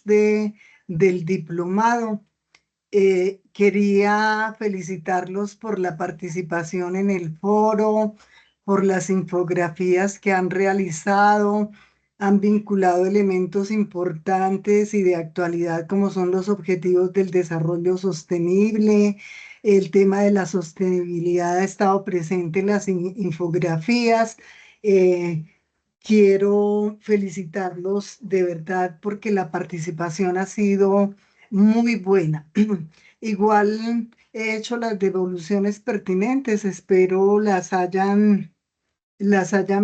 del diplomado. Quería felicitarlos por la participación en el foro, por las infografías que han realizado, han vinculado elementos importantes y de actualidad como son los objetivos del desarrollo sostenible. El tema de la sostenibilidad ha estado presente en las infografías. Eh, Quiero felicitarlos de verdad porque la participación ha sido muy buena. Igual he hecho las devoluciones pertinentes, espero las hayan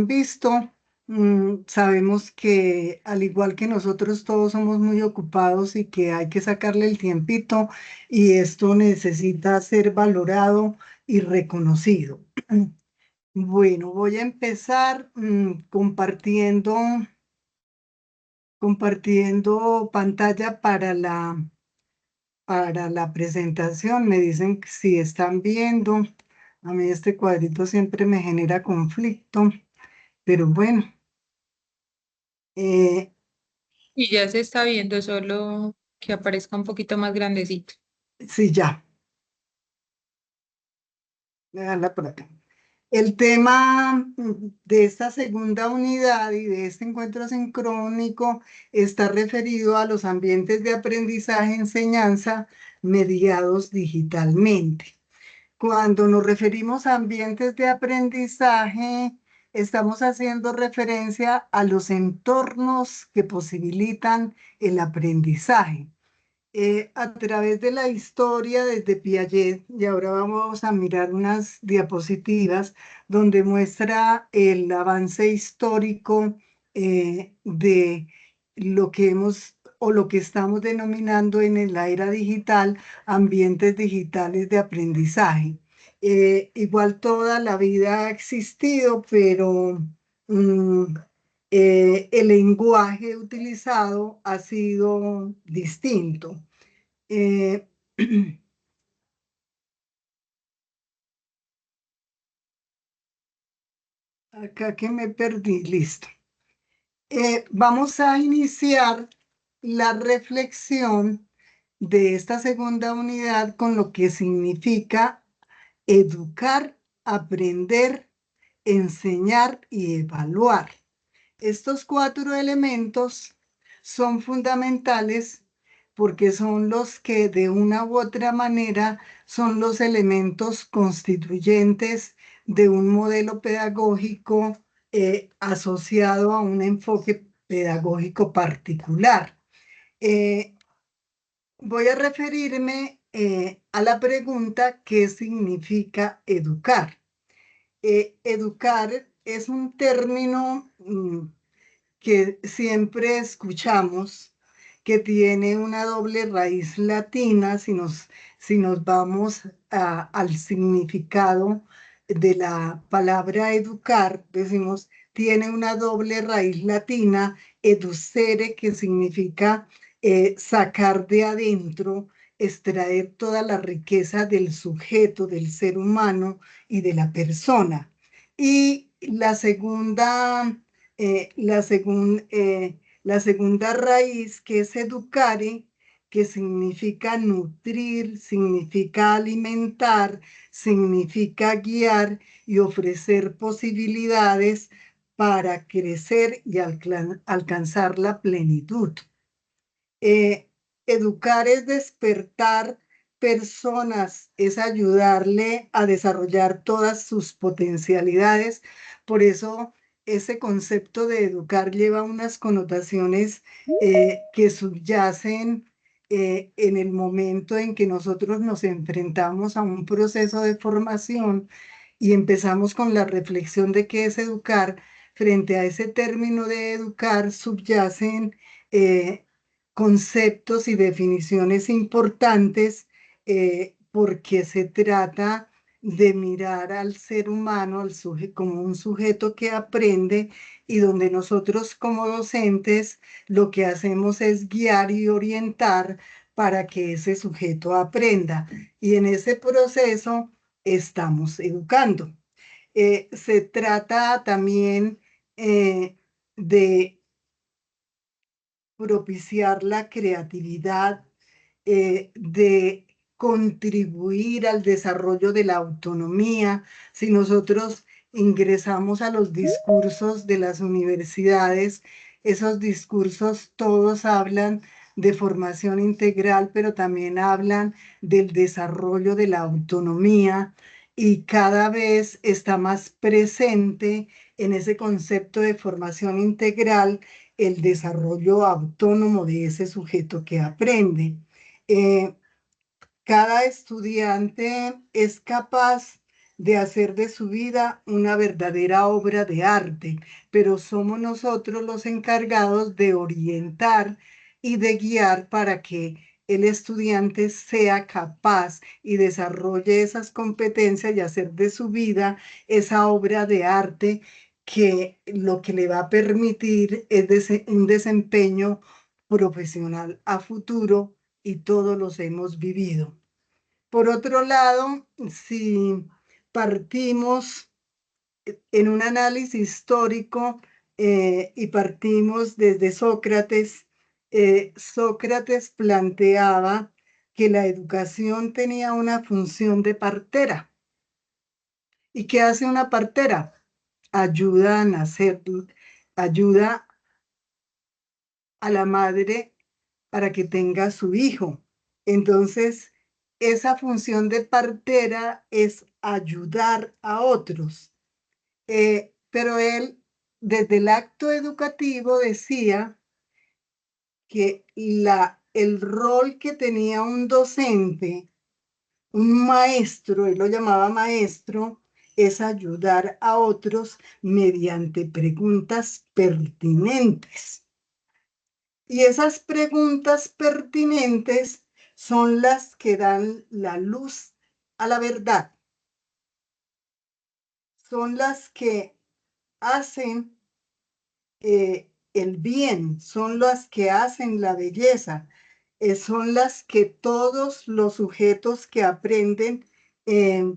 visto. Sabemos que al igual que nosotros todos somos muy ocupados y que hay que sacarle el tiempito y esto necesita ser valorado y reconocido. Bueno, voy a empezar compartiendo pantalla para la presentación. Me dicen que si están viendo. A mí este cuadrito siempre me genera conflicto, pero bueno, eh, Y ya se está viendo, solo que aparezca un poquito más grandecito. sí, ya, déjala por acá. El tema de esta segunda unidad y de este encuentro sincrónico está referido a los ambientes de aprendizaje-enseñanza mediados digitalmente. Cuando nos referimos a ambientes de aprendizaje, estamos haciendo referencia a los entornos que posibilitan el aprendizaje. A través de la historia desde Piaget, y ahora vamos a mirar unas diapositivas donde muestra el avance histórico de lo que hemos o lo que estamos denominando en la era digital, ambientes digitales de aprendizaje. Igual toda la vida ha existido, pero mm, el lenguaje utilizado ha sido distinto. Eh, Acá que me perdí, listo. Vamos a iniciar la reflexión de esta segunda unidad con lo que significa educar, aprender, enseñar y evaluar. Estos cuatro elementos son fundamentales porque son los que de una u otra manera son los elementos constituyentes de un modelo pedagógico asociado a un enfoque pedagógico particular. Eh, Voy a referirme a la pregunta ¿qué significa educar? Educar es un término que siempre escuchamos, que tiene una doble raíz latina, si nos vamos al significado de la palabra educar, decimos, tiene una doble raíz latina, educere, que significa sacar de adentro, extraer toda la riqueza del sujeto, del ser humano y de la persona. Y la segunda raíz, que es educare, que significa nutrir, significa alimentar, significa guiar y ofrecer posibilidades para crecer y alcanzar la plenitud. Eh, Educar es despertar personas, es ayudarle a desarrollar todas sus potencialidades. Por eso ese concepto de educar lleva unas connotaciones que subyacen en el momento en que nosotros nos enfrentamos a un proceso de formación y empezamos con la reflexión de qué es educar. Frente a ese término de educar subyacen eh, conceptos y definiciones importantes porque se trata de mirar al ser humano como un sujeto que aprende y donde nosotros como docentes lo que hacemos es guiar y orientar para que ese sujeto aprenda. Y en ese proceso estamos educando. Se trata también de propiciar la creatividad, de contribuir al desarrollo de la autonomía. Si nosotros ingresamos a los discursos de las universidades, esos discursos todos hablan de formación integral, pero también hablan del desarrollo de la autonomía y cada vez está más presente en ese concepto de formación integral el desarrollo autónomo de ese sujeto que aprende. Eh, Cada estudiante es capaz de hacer de su vida una verdadera obra de arte, pero somos nosotros los encargados de orientar y de guiar para que el estudiante sea capaz y desarrolle esas competencias y hacer de su vida esa obra de arte que lo que le va a permitir es un desempeño profesional a futuro y todos los hemos vivido. Por otro lado, si partimos en un análisis histórico y partimos desde Sócrates, Sócrates planteaba que la educación tenía una función de partera. ¿Y qué hace una partera? Ayuda a nacer, ayuda a la madre para que tenga su hijo. Entonces, esa función de partera es ayudar a otros. Pero él, desde el acto educativo, decía que el rol que tenía un docente, un maestro, él lo llamaba maestro, es ayudar a otros mediante preguntas pertinentes. Y esas preguntas pertinentes son las que dan la luz a la verdad, son las que hacen el bien, son las que hacen la belleza, son las que todos los sujetos que aprenden eh,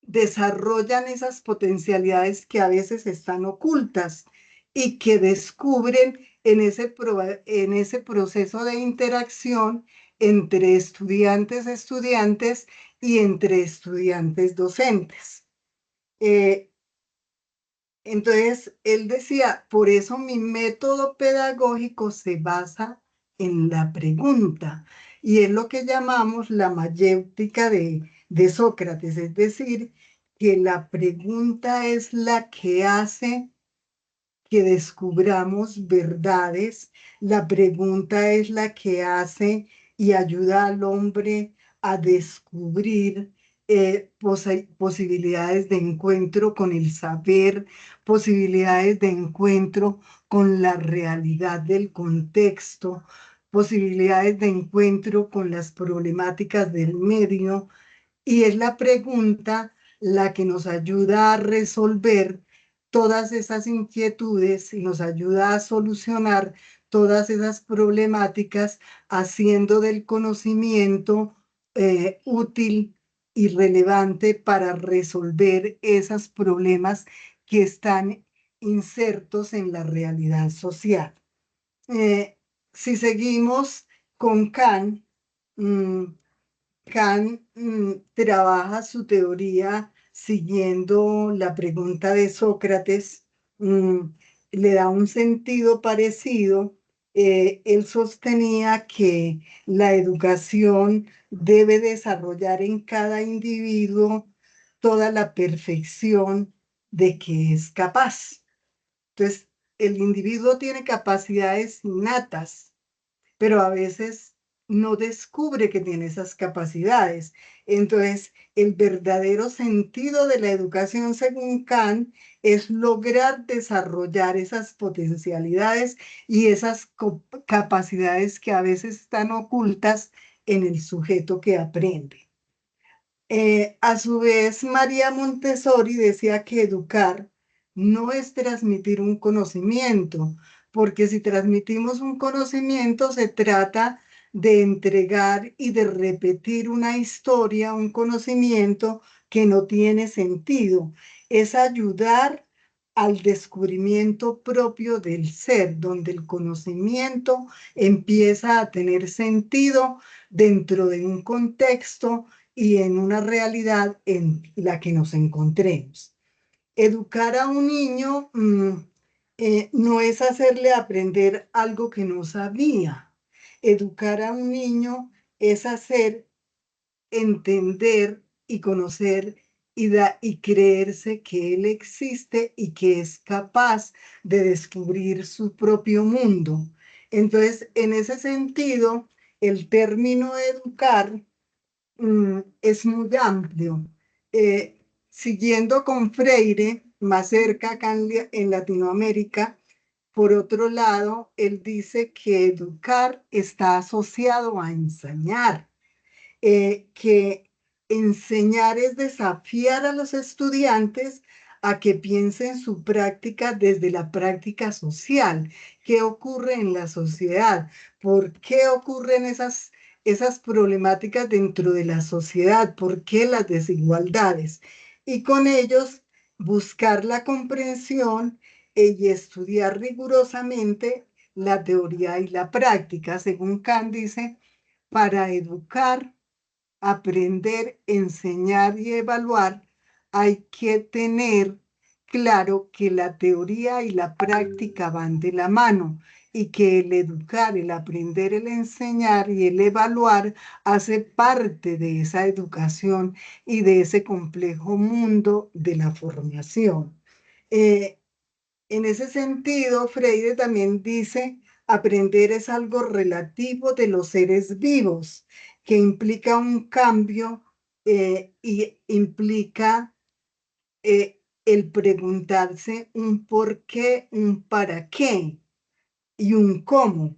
desarrollan esas potencialidades que a veces están ocultas y que descubren en ese proceso de interacción entre estudiantes y entre estudiantes docentes. Eh, entonces, él decía, por eso mi método pedagógico se basa en la pregunta y es lo que llamamos la mayéutica de Sócrates, es decir, que la pregunta es la que hace que descubramos verdades, la pregunta es la que hace y ayuda al hombre a descubrir posibilidades de encuentro con el saber, posibilidades de encuentro con la realidad del contexto, posibilidades de encuentro con las problemáticas del medio, y es la pregunta la que nos ayuda a resolver todas esas inquietudes y nos ayuda a solucionar todas esas problemáticas, haciendo del conocimiento útil y relevante para resolver esos problemas que están insertos en la realidad social. Si seguimos con Kant, mmm, Kant trabaja su teoría siguiendo la pregunta de Sócrates, mm, le da un sentido parecido. Él sostenía que la educación debe desarrollar en cada individuo toda la perfección de que es capaz. Entonces, el individuo tiene capacidades innatas, pero a veces no descubre que tiene esas capacidades. Entonces, el verdadero sentido de la educación, según Kant, es lograr desarrollar esas potencialidades y esas capacidades que a veces están ocultas en el sujeto que aprende. A su vez, María Montessori decía que educar no es transmitir un conocimiento, porque si transmitimos un conocimiento se trata de entregar y de repetir una historia, un conocimiento que no tiene sentido. Es ayudar al descubrimiento propio del ser, donde el conocimiento empieza a tener sentido dentro de un contexto y en una realidad en la que nos encontremos. Educar a un niño no es hacerle aprender algo que no sabía. Educar a un niño es hacer entender y conocer y creerse que él existe y que es capaz de descubrir su propio mundo. Entonces, en ese sentido, el término educar es muy amplio. Siguiendo con Freire, más cerca acá en Latinoamérica, por otro lado, él dice que educar está asociado a enseñar, que enseñar es desafiar a los estudiantes a que piensen su práctica desde la práctica social. ¿Qué ocurre en la sociedad? ¿Por qué ocurren esas problemáticas dentro de la sociedad? ¿Por qué las desigualdades? Y con ellos buscar la comprensión y estudiar rigurosamente la teoría y la práctica. Según Kant dice, para educar, aprender, enseñar y evaluar, hay que tener claro que la teoría y la práctica van de la mano y que el educar, el aprender, el enseñar y el evaluar hace parte de esa educación y de ese complejo mundo de la formación. Eh, en ese sentido, Freire también dice, aprender es algo relativo de los seres vivos, que implica un cambio y implica el preguntarse un por qué, un para qué y un cómo.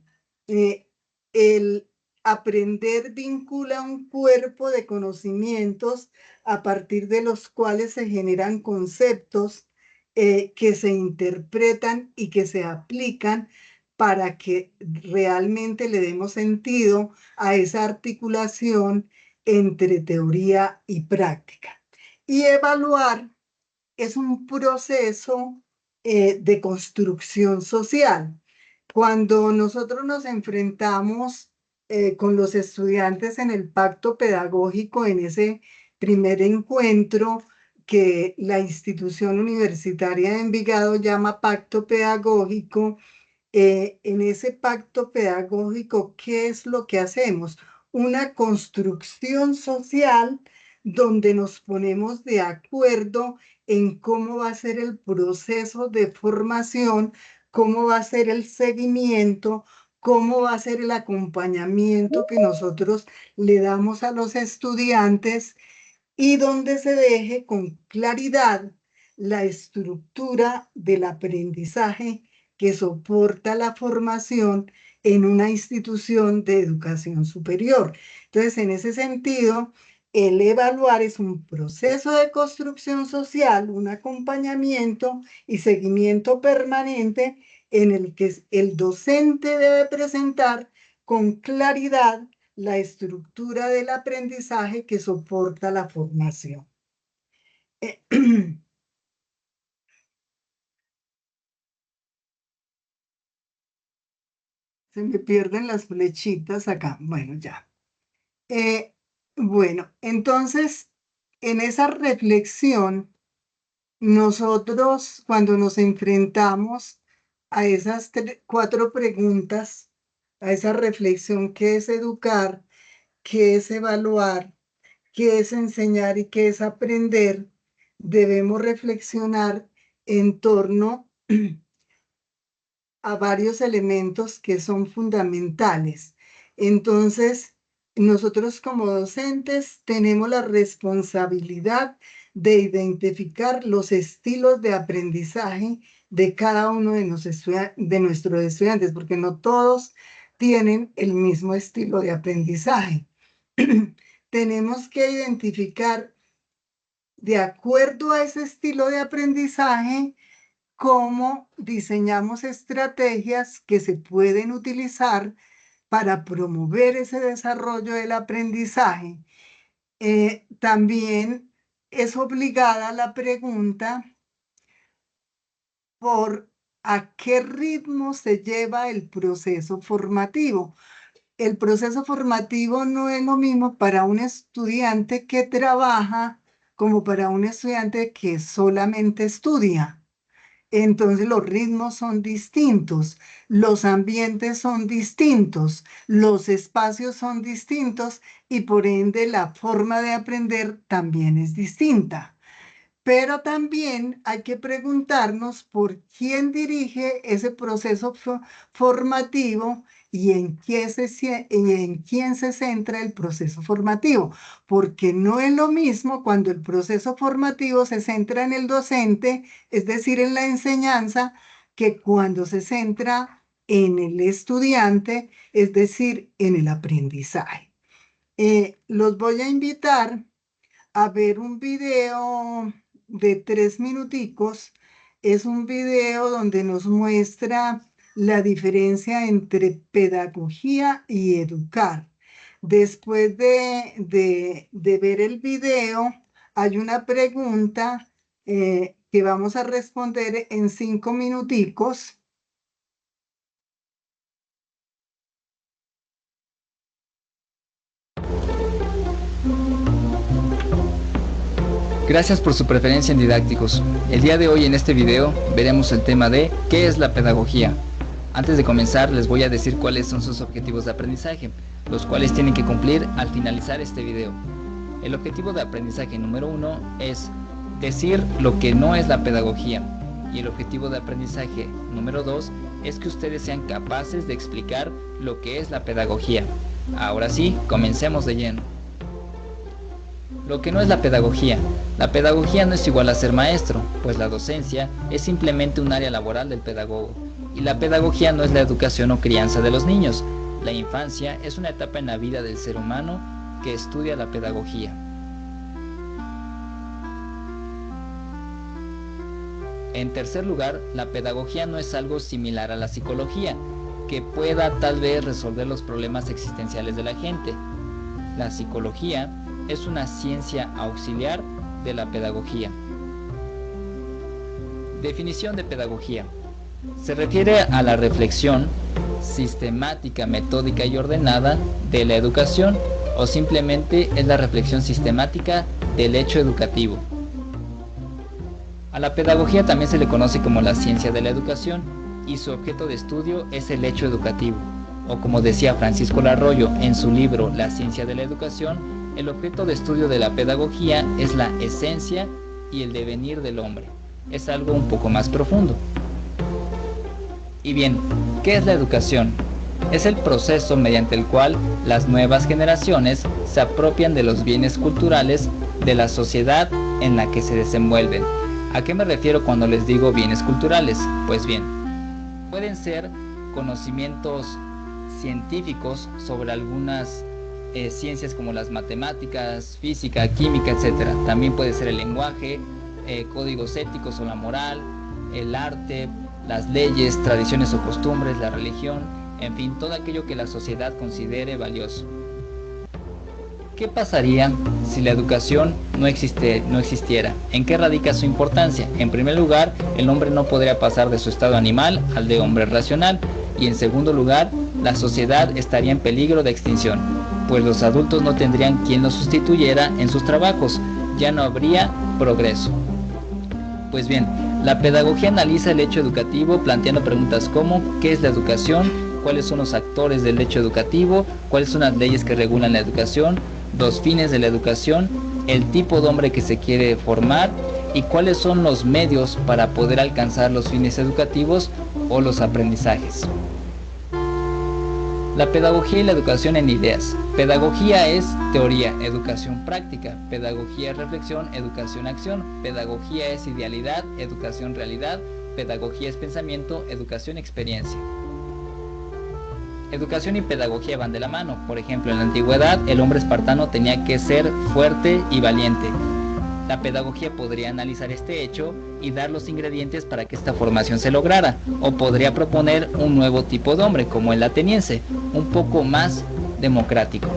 Eh, el aprender vincula un cuerpo de conocimientos a partir de los cuales se generan conceptos que se interpretan y que se aplican para que realmente le demos sentido a esa articulación entre teoría y práctica. Y evaluar es un proceso de construcción social. Cuando nosotros nos enfrentamos con los estudiantes en el pacto pedagógico, en ese primer encuentro que la institución universitaria de Envigado llama pacto pedagógico, en ese pacto pedagógico, ¿qué es lo que hacemos? Una construcción social donde nos ponemos de acuerdo en cómo va a ser el proceso de formación, cómo va a ser el seguimiento, cómo va a ser el acompañamiento que nosotros le damos a los estudiantes y donde se deje con claridad la estructura del aprendizaje que soporta la formación en una institución de educación superior. Entonces, en ese sentido, el evaluar es un proceso de construcción social, un acompañamiento y seguimiento permanente en el que el docente debe presentar con claridad la estructura del aprendizaje que soporta la formación. Se me pierden las flechitas acá. Bueno, ya. Eh, bueno, entonces, en esa reflexión, nosotros cuando nos enfrentamos a esas cuatro preguntas, a esa reflexión, ¿qué es educar? ¿Qué es evaluar? ¿Qué es enseñar y qué es aprender? Debemos reflexionar en torno a varios elementos que son fundamentales. Entonces, nosotros como docentes tenemos la responsabilidad de identificar los estilos de aprendizaje de cada uno de nuestros estudiantes, porque no todos tienen el mismo estilo de aprendizaje. Tenemos que identificar, de acuerdo a ese estilo de aprendizaje, cómo diseñamos estrategias que se pueden utilizar para promover ese desarrollo del aprendizaje. También es obligada la pregunta por a qué ritmo se lleva el proceso formativo. El proceso formativo no es lo mismo para un estudiante que trabaja como para un estudiante que solamente estudia. Entonces los ritmos son distintos, los ambientes son distintos, los espacios son distintos y por ende la forma de aprender también es distinta. Pero también hay que preguntarnos por quién dirige ese proceso formativo y en quién se centra el proceso formativo, porque no es lo mismo cuando el proceso formativo se centra en el docente, es decir, en la enseñanza, que cuando se centra en el estudiante, es decir, en el aprendizaje. Los voy a invitar a ver un video de 3 minuticos. Es un video donde nos muestra la diferencia entre pedagogía y educar. Después de ver el video, hay una pregunta que vamos a responder en 5 minuticos. Gracias por su preferencia en didácticos. El día de hoy en este video veremos el tema de ¿qué es la pedagogía? Antes de comenzar les voy a decir cuáles son sus objetivos de aprendizaje, los cuales tienen que cumplir al finalizar este video. El objetivo de aprendizaje número 1 es decir lo que no es la pedagogía, y el objetivo de aprendizaje número 2 es que ustedes sean capaces de explicar lo que es la pedagogía. Ahora sí, comencemos de lleno. Lo que no es la pedagogía. La pedagogía no es igual a ser maestro, pues la docencia es simplemente un área laboral del pedagogo. Y la pedagogía no es la educación o crianza de los niños. La infancia es una etapa en la vida del ser humano que estudia la pedagogía. En tercer lugar, la pedagogía no es algo similar a la psicología, que pueda tal vez resolver los problemas existenciales de la gente. La psicología es una ciencia auxiliar de la pedagogía. Definición de pedagogía. Se refiere a la reflexión sistemática, metódica y ordenada de la educación, o simplemente es la reflexión sistemática del hecho educativo. A la pedagogía también se le conoce como la ciencia de la educación, y su objeto de estudio es el hecho educativo, o como decía Francisco Larroyo en su libro La ciencia de la educación, el objeto de estudio de la pedagogía es la esencia y el devenir del hombre. Es algo un poco más profundo. Y bien, ¿qué es la educación? Es el proceso mediante el cual las nuevas generaciones se apropian de los bienes culturales de la sociedad en la que se desenvuelven. ¿A qué me refiero cuando les digo bienes culturales? Pues bien, pueden ser conocimientos científicos sobre algunas ciencias como las matemáticas, física, química, etc. También puede ser el lenguaje, códigos éticos o la moral, el arte, las leyes, tradiciones o costumbres, la religión, en fin, todo aquello que la sociedad considere valioso. ¿Qué pasaría si la educación no existiera? ¿En qué radica su importancia? En primer lugar, el hombre no podría pasar de su estado animal al de hombre racional, y en segundo lugar, la sociedad estaría en peligro de extinción, pues los adultos no tendrían quien los sustituyera en sus trabajos, ya no habría progreso. Pues bien, la pedagogía analiza el hecho educativo planteando preguntas como ¿qué es la educación? ¿Cuáles son los actores del hecho educativo? ¿Cuáles son las leyes que regulan la educación? Los fines de la educación, el tipo de hombre que se quiere formar y cuáles son los medios para poder alcanzar los fines educativos o los aprendizajes. La pedagogía y la educación en ideas. Pedagogía es teoría, educación práctica. Pedagogía es reflexión, educación acción. Pedagogía es idealidad, educación realidad. Pedagogía es pensamiento, educación experiencia. Educación y pedagogía van de la mano. Por ejemplo, en la antigüedad el hombre espartano tenía que ser fuerte y valiente. La pedagogía podría analizar este hecho y dar los ingredientes para que esta formación se lograra, o podría proponer un nuevo tipo de hombre, como el ateniense, un poco más democrático.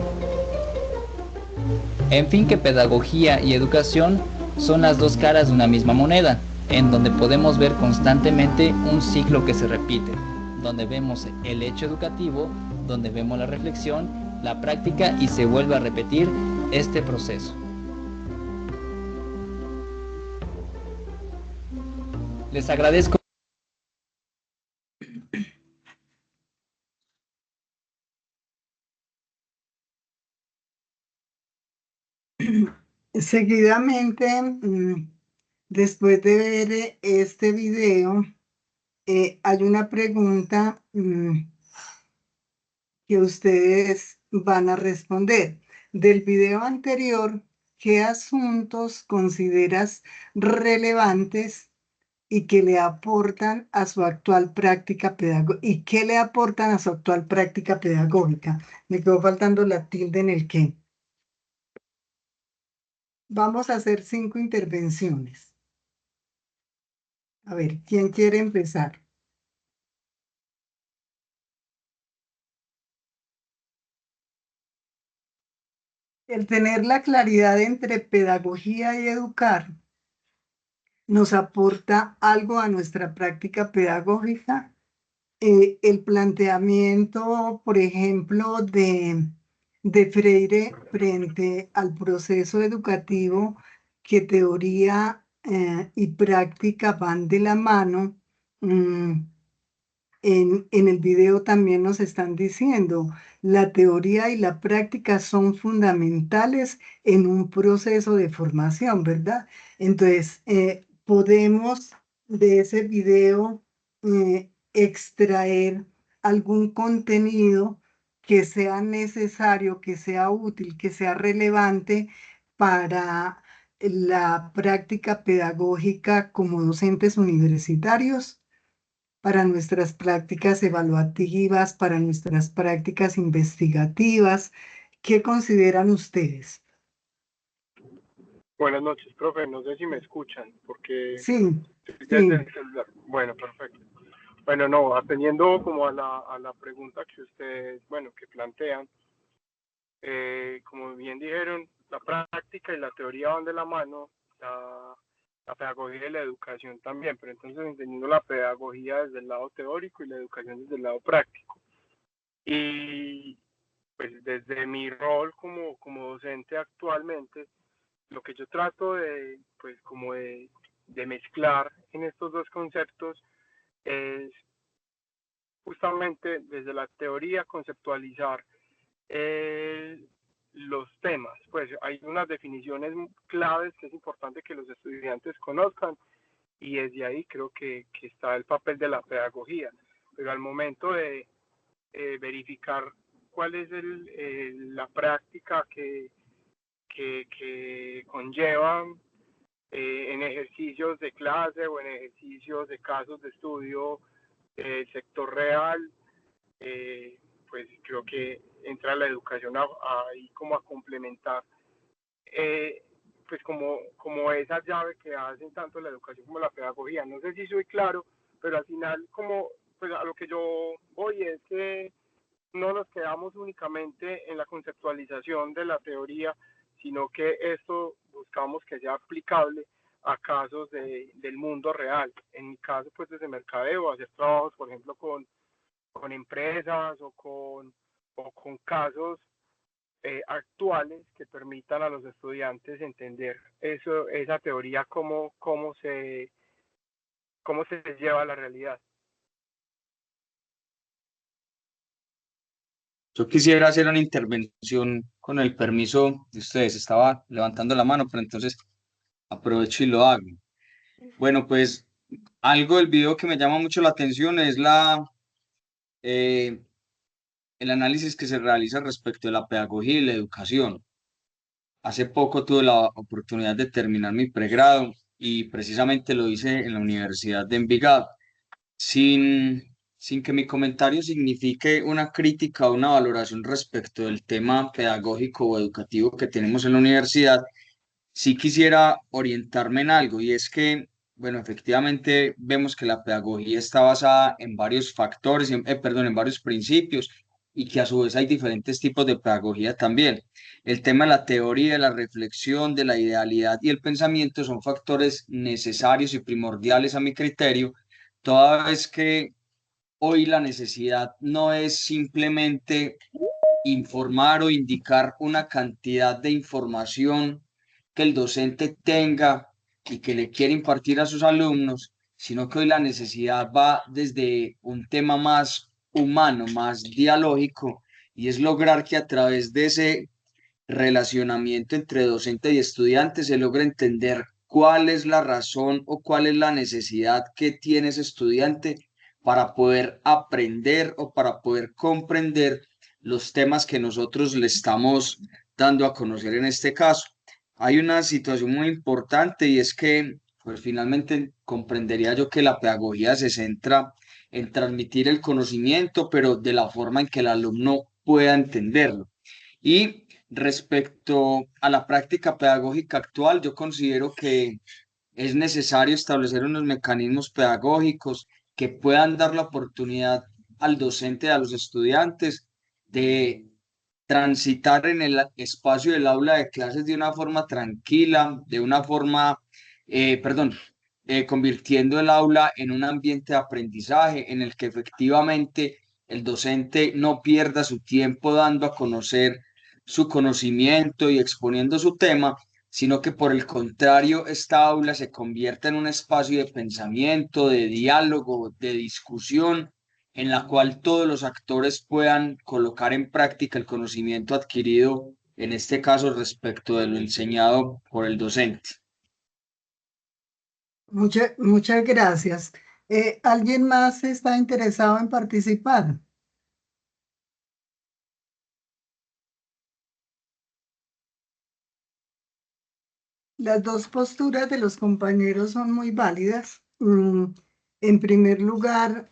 En fin, que pedagogía y educación son las dos caras de una misma moneda. en donde podemos ver constantemente un ciclo que se repite, donde vemos el hecho educativo, donde vemos la reflexión, la práctica y se vuelve a repetir este proceso. Les agradezco. Seguidamente, después de ver este video, hay una pregunta que ustedes van a responder. Del video anterior, ¿qué asuntos consideras relevantes y que le aportan a su actual práctica pedagógica? ¿Y qué le aportan a su actual práctica pedagógica? Me quedó faltando la tilde en el qué. Vamos a hacer 5 intervenciones. A ver, ¿quién quiere empezar? El tener la claridad entre pedagogía y educar nos aporta algo a nuestra práctica pedagógica. El planteamiento, por ejemplo, de Freire frente al proceso educativo, que teoría y práctica van de la mano. En el video también nos están diciendo, la teoría y la práctica son fundamentales en un proceso de formación, ¿verdad? Entonces, podemos de ese video extraer algún contenido que sea necesario, que sea útil, que sea relevante para la práctica pedagógica como docentes universitarios, para nuestras prácticas evaluativas, para nuestras prácticas investigativas. ¿Qué consideran ustedes? Buenas noches, profe. No sé si me escuchan, porque Sí, estoy sí. desde el celular. Bueno, perfecto. Bueno, no, atendiendo como a la pregunta que ustedes, bueno, que plantean, como bien dijeron, la práctica y la teoría van de la mano, la pedagogía y la educación también, pero entonces entendiendo la pedagogía desde el lado teórico y la educación desde el lado práctico. Y pues desde mi rol como docente actualmente, lo que yo trato de, pues como de mezclar en estos dos conceptos es justamente desde la teoría conceptualizar los temas. Pues hay unas definiciones claves que es importante que los estudiantes conozcan y desde ahí creo que está el papel de la pedagogía. Pero al momento de verificar cuál es la práctica que conlleva en ejercicios de clase o en ejercicios de casos de estudio del sector real, pues creo que entra la educación ahí como a complementar, pues como esa llave que hacen tanto la educación como la pedagogía. No sé si soy claro, pero al final pues a lo que yo voy es que no nos quedamos únicamente en la conceptualización de la teoría, sino que esto buscamos que sea aplicable a casos del mundo real. En mi caso, pues desde mercadeo, hacer trabajos, por ejemplo, con empresas o con casos actuales que permitan a los estudiantes entender esa teoría, cómo se lleva a la realidad. Yo quisiera hacer una intervención con el permiso de ustedes. Estaba levantando la mano, pero entonces aprovecho y lo hago. Bueno, pues algo del video que me llama mucho la atención es eh, el análisis que se realiza respecto de la pedagogía y la educación. Hace poco tuve la oportunidad de terminar mi pregrado y precisamente lo hice en la Universidad de Envigado. Sin que mi comentario signifique una crítica o una valoración respecto del tema pedagógico o educativo que tenemos en la universidad, sí quisiera orientarme en algo y es que, bueno, efectivamente vemos que la pedagogía está basada en varios factores, perdón, en varios principios y que a su vez hay diferentes tipos de pedagogía también. El tema de la teoría, de la reflexión, de la idealidad y el pensamiento son factores necesarios y primordiales a mi criterio, toda vez que hoy la necesidad no es simplemente informar o indicar una cantidad de información que el docente tenga y que le quiere impartir a sus alumnos, sino que hoy la necesidad va desde un tema más humano, más dialógico, y es lograr que a través de ese relacionamiento entre docente y estudiante se logre entender cuál es la razón o cuál es la necesidad que tiene ese estudiante para poder aprender o para poder comprender los temas que nosotros le estamos dando a conocer en este caso. Hay una situación muy importante y es que, pues finalmente comprendería yo que la pedagogía se centra en transmitir el conocimiento, pero de la forma en que el alumno pueda entenderlo. Y respecto a la práctica pedagógica actual, yo considero que es necesario establecer unos mecanismos pedagógicos que puedan dar la oportunidad al docente, a los estudiantes, de transitar en el espacio del aula de clases de una forma tranquila, de una forma, convirtiendo el aula en un ambiente de aprendizaje en el que efectivamente el docente no pierda su tiempo dando a conocer su conocimiento y exponiendo su tema, sino que por el contrario, esta aula se convierta en un espacio de pensamiento, de diálogo, de discusión, en la cual todos los actores puedan colocar en práctica el conocimiento adquirido, en este caso respecto de lo enseñado por el docente. Muchas gracias. ¿Alguien más está interesado en participar? Las dos posturas de los compañeros son muy válidas. En primer lugar,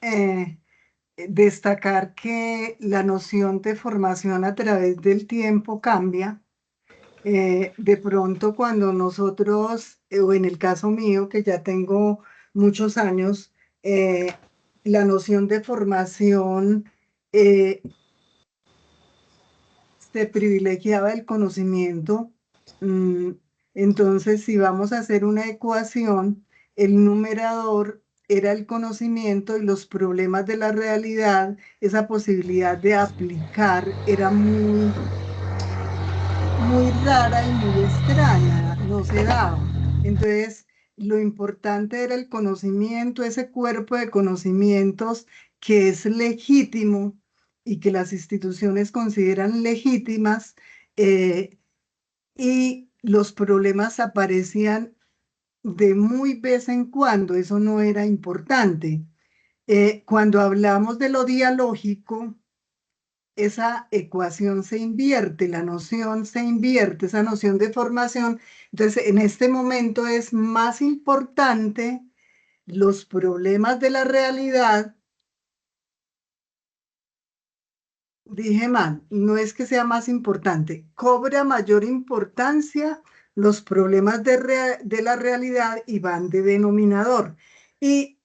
destacar que la noción de formación a través del tiempo cambia. De pronto cuando nosotros, o en el caso mío, que ya tengo muchos años, la noción de formación se privilegiaba el conocimiento. mm, Entonces, si vamos a hacer una ecuación, el numerador era el conocimiento y los problemas de la realidad, esa posibilidad de aplicar era muy rara y muy extraña, no se daba. Entonces, lo importante era el conocimiento, ese cuerpo de conocimientos que es legítimo y que las instituciones consideran legítimas, eh, y los problemas aparecían de muy vez en cuando, eso no era importante. Cuando hablamos de lo dialógico, esa ecuación se invierte, la noción se invierte, esa noción de formación. Entonces, en este momento es más importante los problemas de la realidad. Dije mal, no es que sea más importante, cobra mayor importancia los problemas de la realidad y van de denominador. Y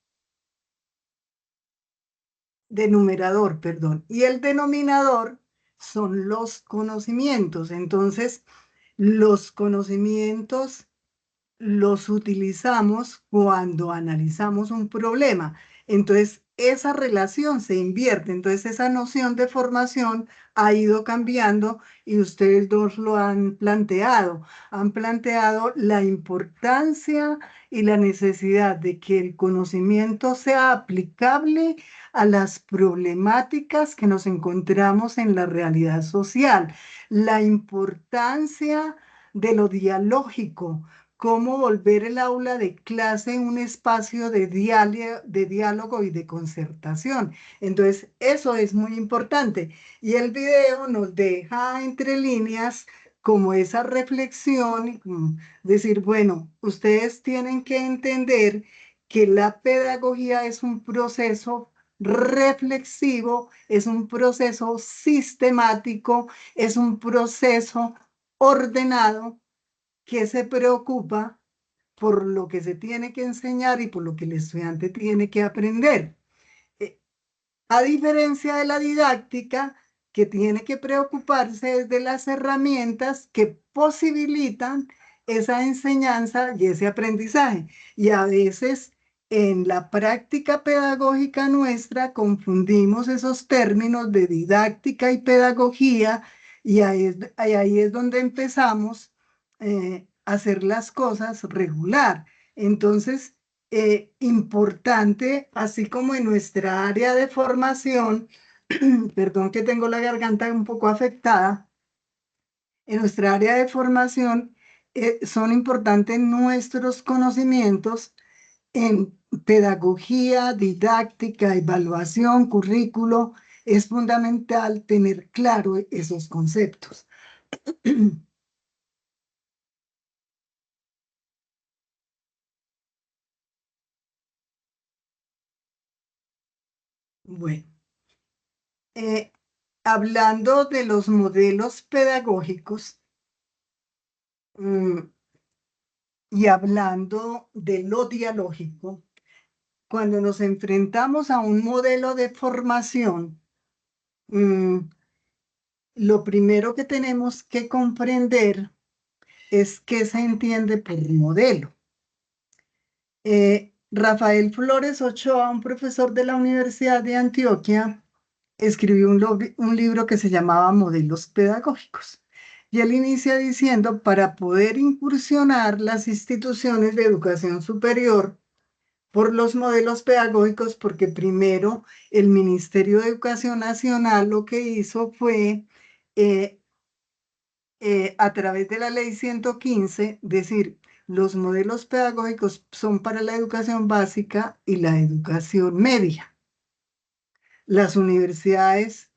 de numerador, perdón. Y el denominador son los conocimientos. Entonces, los conocimientos los utilizamos cuando analizamos un problema. Entonces, esa relación se invierte. Entonces, esa noción de formación ha ido cambiando y ustedes dos lo han planteado. Han planteado la importancia y la necesidad de que el conocimiento sea aplicable a las problemáticas que nos encontramos en la realidad social. La importancia de lo dialógico, cómo volver el aula de clase un espacio de diálogo y de concertación. Entonces, eso es muy importante. Y el video nos deja entre líneas como esa reflexión, decir, bueno, ustedes tienen que entender que la pedagogía es un proceso reflexivo, es un proceso sistemático, es un proceso ordenado que se preocupa por lo que se tiene que enseñar y por lo que el estudiante tiene que aprender. A diferencia de la didáctica, que tiene que preocuparse de las herramientas que posibilitan esa enseñanza y ese aprendizaje. Y a veces en la práctica pedagógica nuestra confundimos esos términos de didáctica y pedagogía y ahí es donde empezamos a hacer las cosas regular. Entonces, importante, así como en nuestra área de formación, perdón que tengo la garganta un poco afectada, en nuestra área de formación son importantes nuestros conocimientos en pedagogía, didáctica, evaluación, currículo. Es fundamental tener claro esos conceptos. Bueno, hablando de los modelos pedagógicos y hablando de lo dialógico, cuando nos enfrentamos a un modelo de formación, lo primero que tenemos que comprender es qué se entiende por modelo. Rafael Flores Ochoa, un profesor de la Universidad de Antioquia, escribió un libro que se llamaba Modelos Pedagógicos. Y él inicia diciendo, para poder incursionar las instituciones de educación superior por los modelos pedagógicos, porque primero el Ministerio de Educación Nacional lo que hizo fue, a través de la Ley 115, decir, los modelos pedagógicos son para la educación básica y la educación media. Las universidades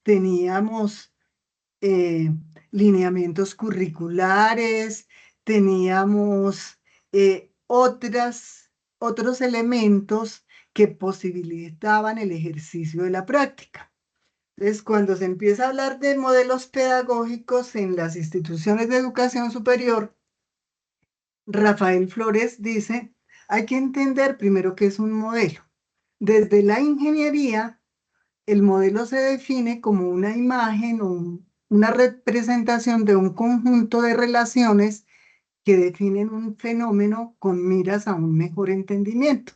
teníamos lineamientos curriculares, teníamos otros elementos que posibilitaban el ejercicio de la práctica. Entonces, cuando se empieza a hablar de modelos pedagógicos en las instituciones de educación superior, Rafael Flores dice, hay que entender primero qué es un modelo. Desde la ingeniería, el modelo se define como una imagen o una representación de un conjunto de relaciones que definen un fenómeno con miras a un mejor entendimiento.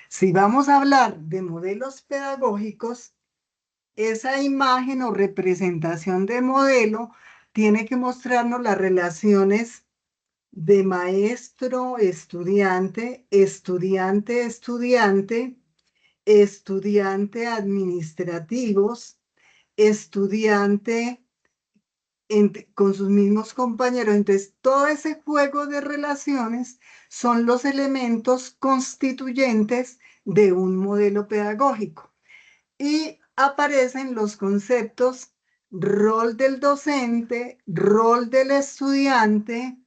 Si vamos a hablar de modelos pedagógicos, esa imagen o representación de modelo tiene que mostrarnos las relaciones de maestro, estudiante, estudiante, estudiante, estudiante administrativos, estudiante con sus mismos compañeros. Entonces, todo ese juego de relaciones son los elementos constituyentes de un modelo pedagógico. Y aparecen los conceptos rol del docente, rol del estudiante,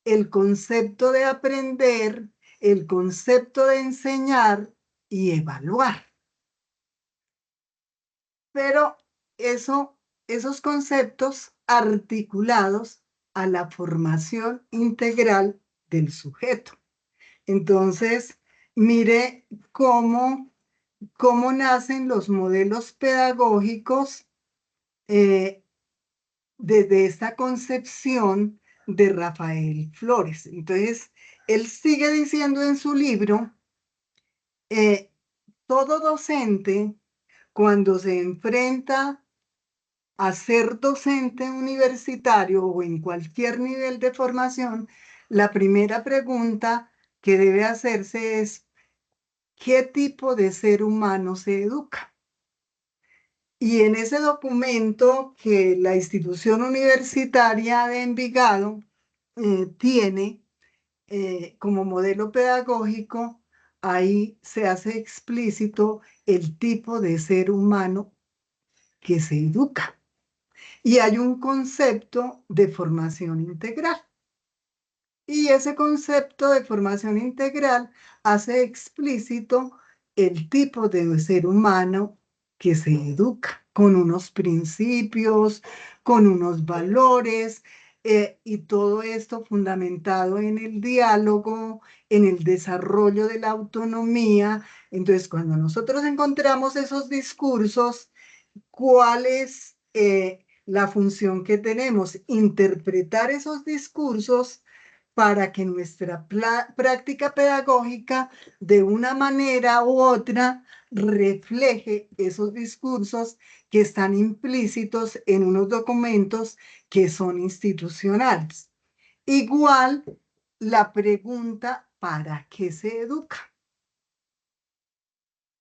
el concepto de aprender, el concepto de enseñar y evaluar. Pero esos conceptos articulados a la formación integral del sujeto. Entonces, mire cómo nacen los modelos pedagógicos desde esta concepción de Rafael Flores. Entonces, él sigue diciendo en su libro, todo docente, cuando se enfrenta a ser docente universitario o en cualquier nivel de formación, la primera pregunta que debe hacerse es, ¿qué tipo de ser humano se educa? Y en ese documento que la institución universitaria de Envigado tiene como modelo pedagógico, ahí se hace explícito el tipo de ser humano que se educa. Y hay un concepto de formación integral. Y ese concepto de formación integral hace explícito el tipo de ser humano que se educa, con unos principios, con unos valores, y todo esto fundamentado en el diálogo, en el desarrollo de la autonomía. Entonces, cuando nosotros encontramos esos discursos, ¿cuál es la función que tenemos, interpretar esos discursos para que nuestra práctica pedagógica de una manera u otra refleje esos discursos que están implícitos en unos documentos que son institucionales. Igual la pregunta, ¿para qué se educa?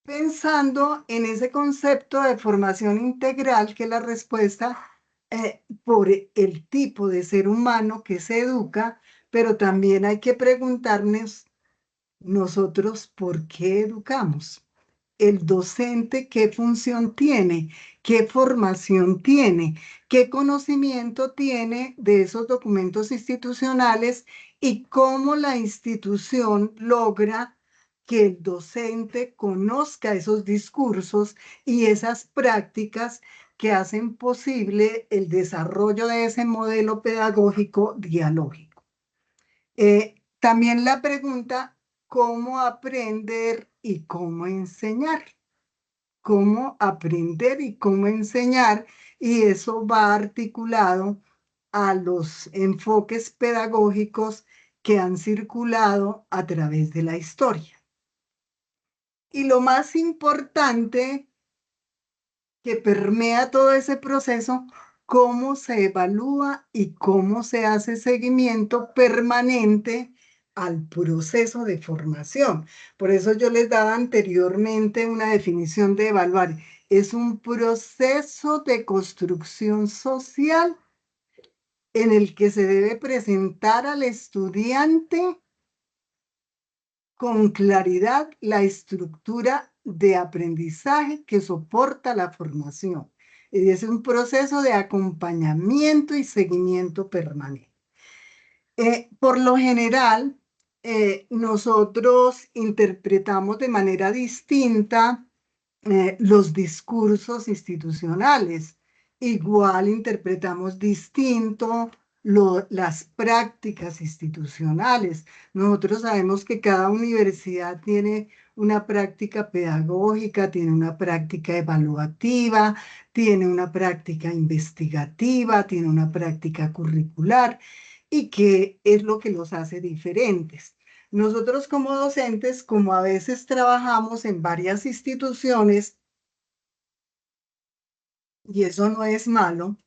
Pensando en ese concepto de formación integral, que es la respuesta por el tipo de ser humano que se educa, pero también hay que preguntarnos nosotros por qué educamos. El docente, ¿qué función tiene? ¿Qué formación tiene? ¿Qué conocimiento tiene de esos documentos institucionales? Y cómo la institución logra que el docente conozca esos discursos y esas prácticas que hacen posible el desarrollo de ese modelo pedagógico dialógico. También la pregunta, ¿cómo aprender y cómo enseñar? ¿Cómo aprender y cómo enseñar? Y eso va articulado a los enfoques pedagógicos que han circulado a través de la historia. Y lo más importante que permea todo ese proceso, cómo se evalúa y cómo se hace seguimiento permanente al proceso de formación. Por eso yo les daba anteriormente una definición de evaluar. Es un proceso de construcción social en el que se debe presentar al estudiante con claridad la estructura de aprendizaje que soporta la formación. Es un proceso de acompañamiento y seguimiento permanente. Por lo general, nosotros interpretamos de manera distinta los discursos institucionales. Igual interpretamos distinto las prácticas institucionales. Nosotros sabemos que cada universidad tiene una práctica pedagógica, tiene una práctica evaluativa, tiene una práctica investigativa, tiene una práctica curricular y que es lo que los hace diferentes. Nosotros como docentes, como a veces trabajamos en varias instituciones, y eso no es malo,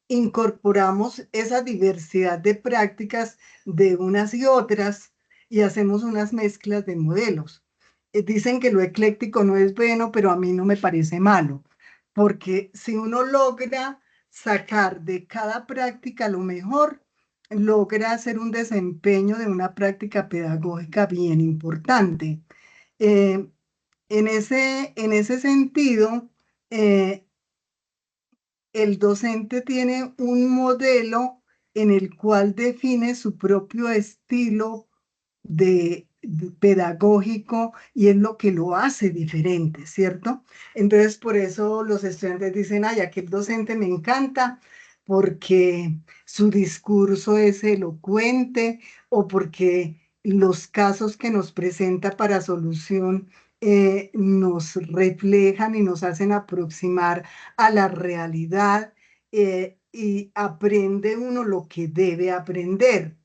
incorporamos esa diversidad de prácticas de unas y otras y hacemos unas mezclas de modelos. Dicen que lo ecléctico no es bueno, pero a mí no me parece malo, porque si uno logra sacar de cada práctica lo mejor, logra hacer un desempeño de una práctica pedagógica bien importante. Eh, en ese sentido, el docente tiene un modelo en el cual define su propio estilo pedagógico y es lo que lo hace diferente, ¿cierto? Entonces, por eso los estudiantes dicen, ay, aquel docente me encanta porque su discurso es elocuente o porque los casos que nos presenta para solución nos reflejan y nos hacen aproximar a la realidad y aprende uno lo que debe aprender.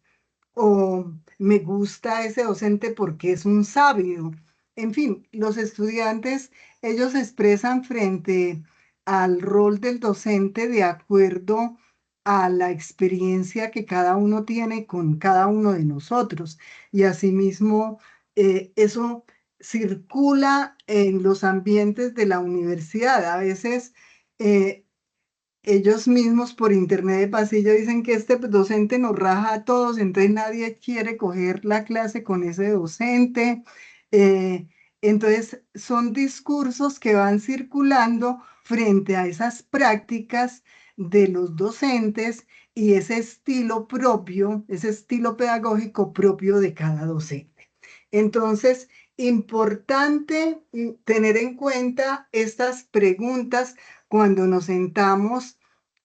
O me gusta ese docente porque es un sabio. En fin, los estudiantes, ellos se expresan frente al rol del docente de acuerdo a la experiencia que cada uno tiene con cada uno de nosotros. Y asimismo, eso circula en los ambientes de la universidad. A veces ellos mismos por internet de pasillo dicen que este docente nos raja a todos, entonces nadie quiere coger la clase con ese docente. Eh, entonces son discursos que van circulando frente a esas prácticas de los docentes y ese estilo propio, ese estilo pedagógico propio de cada docente. Entonces, importante tener en cuenta estas preguntas cuando nos sentamos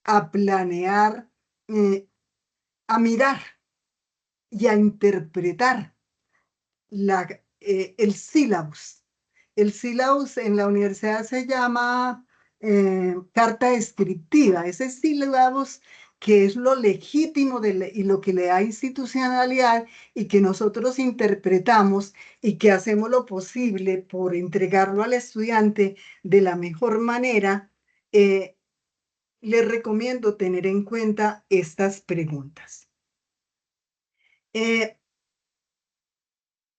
a planear, a mirar y a interpretar el sílabus. El sílabus en la universidad se llama carta descriptiva, ese sílabos que es lo legítimo y lo que le da institucionalidad y que nosotros interpretamos y que hacemos lo posible por entregarlo al estudiante de la mejor manera, les recomiendo tener en cuenta estas preguntas.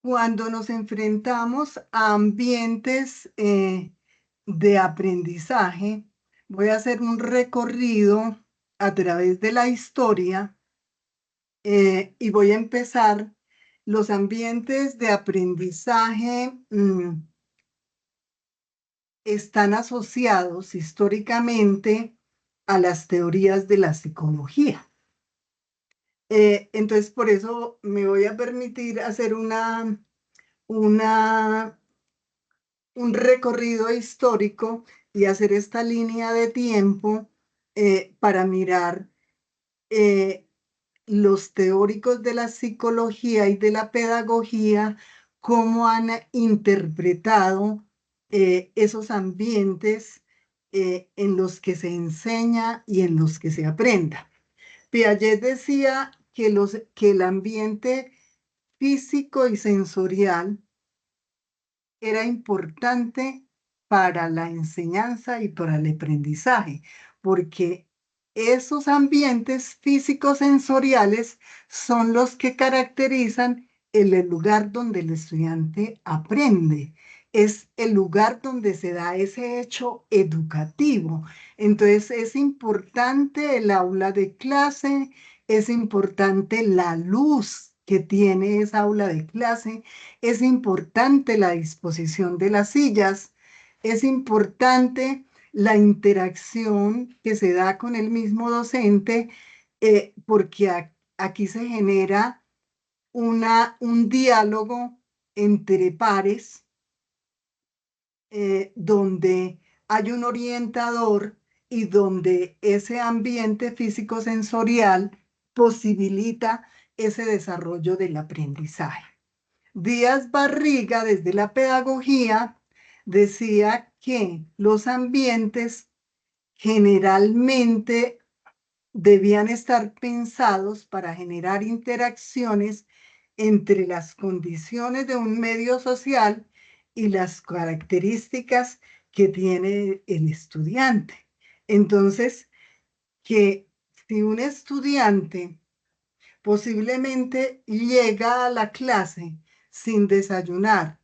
Cuando nos enfrentamos a ambientes de aprendizaje, voy a hacer un recorrido a través de la historia y voy a empezar. Los ambientes de aprendizaje están asociados históricamente a las teorías de la psicología. Entonces, por eso me voy a permitir hacer un recorrido histórico y hacer esta línea de tiempo para mirar los teóricos de la psicología y de la pedagogía, cómo han interpretado esos ambientes en los que se enseña y en los que se aprenda. Piaget decía que el ambiente físico y sensorial era importante para la enseñanza y para el aprendizaje, porque esos ambientes físicos sensoriales son los que caracterizan el lugar donde el estudiante aprende. Es el lugar donde se da ese hecho educativo. Entonces es importante el aula de clase, es importante la luz que tiene esa aula de clase, es importante la disposición de las sillas, es importante la interacción que se da con el mismo docente, porque aquí se genera un diálogo entre pares, donde hay un orientador y donde ese ambiente físico-sensorial posibilita ese desarrollo del aprendizaje. Díaz Barriga, desde la pedagogía, decía que los ambientes generalmente debían estar pensados para generar interacciones entre las condiciones de un medio social y las características que tiene el estudiante. Entonces, que si un estudiante posiblemente llega a la clase sin desayunar,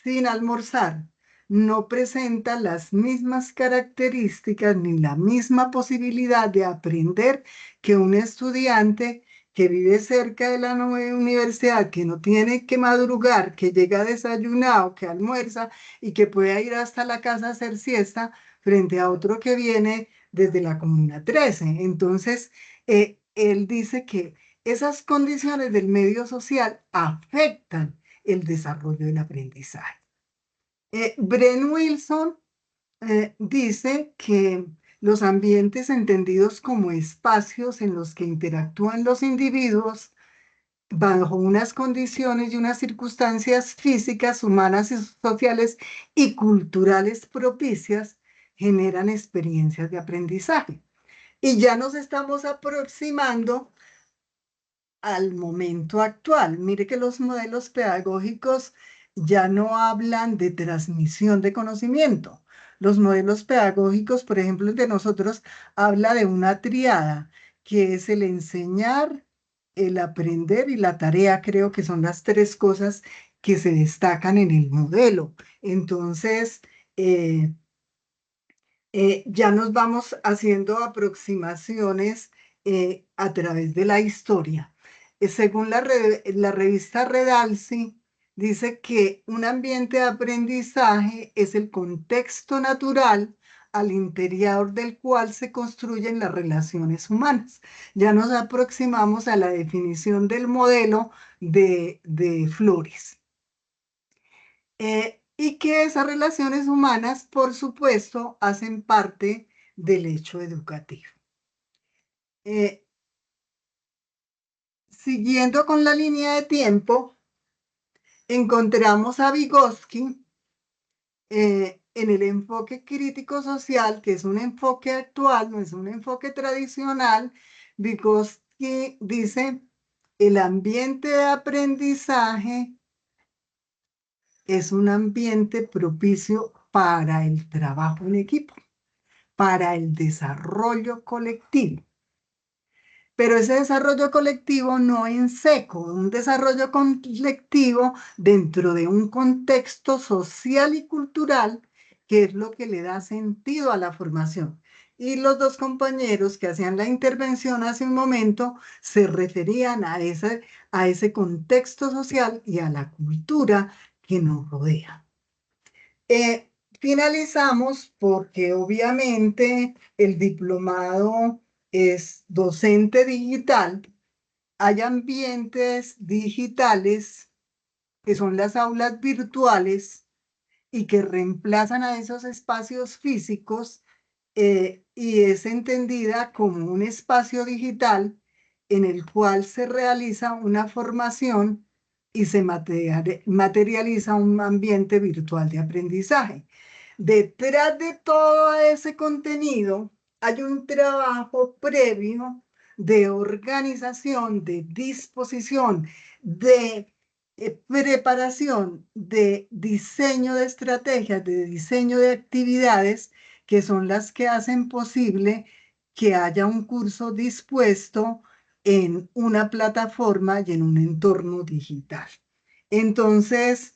sin almorzar, no presenta las mismas características ni la misma posibilidad de aprender que un estudiante que vive cerca de la universidad, que no tiene que madrugar, que llega desayunado, que almuerza y que puede ir hasta la casa a hacer siesta frente a otro que viene desde la Comuna 13. Entonces, él dice que esas condiciones del medio social afectan el desarrollo del aprendizaje. Bren Wilson dice que los ambientes entendidos como espacios en los que interactúan los individuos bajo unas condiciones y unas circunstancias físicas, humanas y sociales y culturales propicias generan experiencias de aprendizaje. Y ya nos estamos aproximando al momento actual. Mire que los modelos pedagógicos ya no hablan de transmisión de conocimiento. Los modelos pedagógicos, por ejemplo, el de nosotros, habla de una triada, que es el enseñar, el aprender y la tarea. Creo que son las tres cosas que se destacan en el modelo. Entonces, ya nos vamos haciendo aproximaciones a través de la historia. Según la revista Redalsi, dice que un ambiente de aprendizaje es el contexto natural al interior del cual se construyen las relaciones humanas. Ya nos aproximamos a la definición del modelo de Flores. Y que esas relaciones humanas, por supuesto, hacen parte del hecho educativo. Siguiendo con la línea de tiempo, encontramos a Vygotsky en el enfoque crítico social, que es un enfoque actual, no es un enfoque tradicional, Vygotsky dice, el ambiente de aprendizaje es un ambiente propicio para el trabajo en equipo, para el desarrollo colectivo. Pero ese desarrollo colectivo no en seco, un desarrollo colectivo dentro de un contexto social y cultural que es lo que le da sentido a la formación. Y los dos compañeros que hacían la intervención hace un momento se referían a ese contexto social y a la cultura que nos rodea. Finalizamos porque obviamente el diplomado es docente digital. Hay ambientes digitales que son las aulas virtuales y que reemplazan a esos espacios físicos y es entendida como un espacio digital en el cual se realiza una formación y se materializa un ambiente virtual de aprendizaje. Detrás de todo ese contenido hay un trabajo previo de organización, de disposición, de preparación, de diseño de estrategias, de diseño de actividades que son las que hacen posible que haya un curso dispuesto en una plataforma y en un entorno digital. Entonces,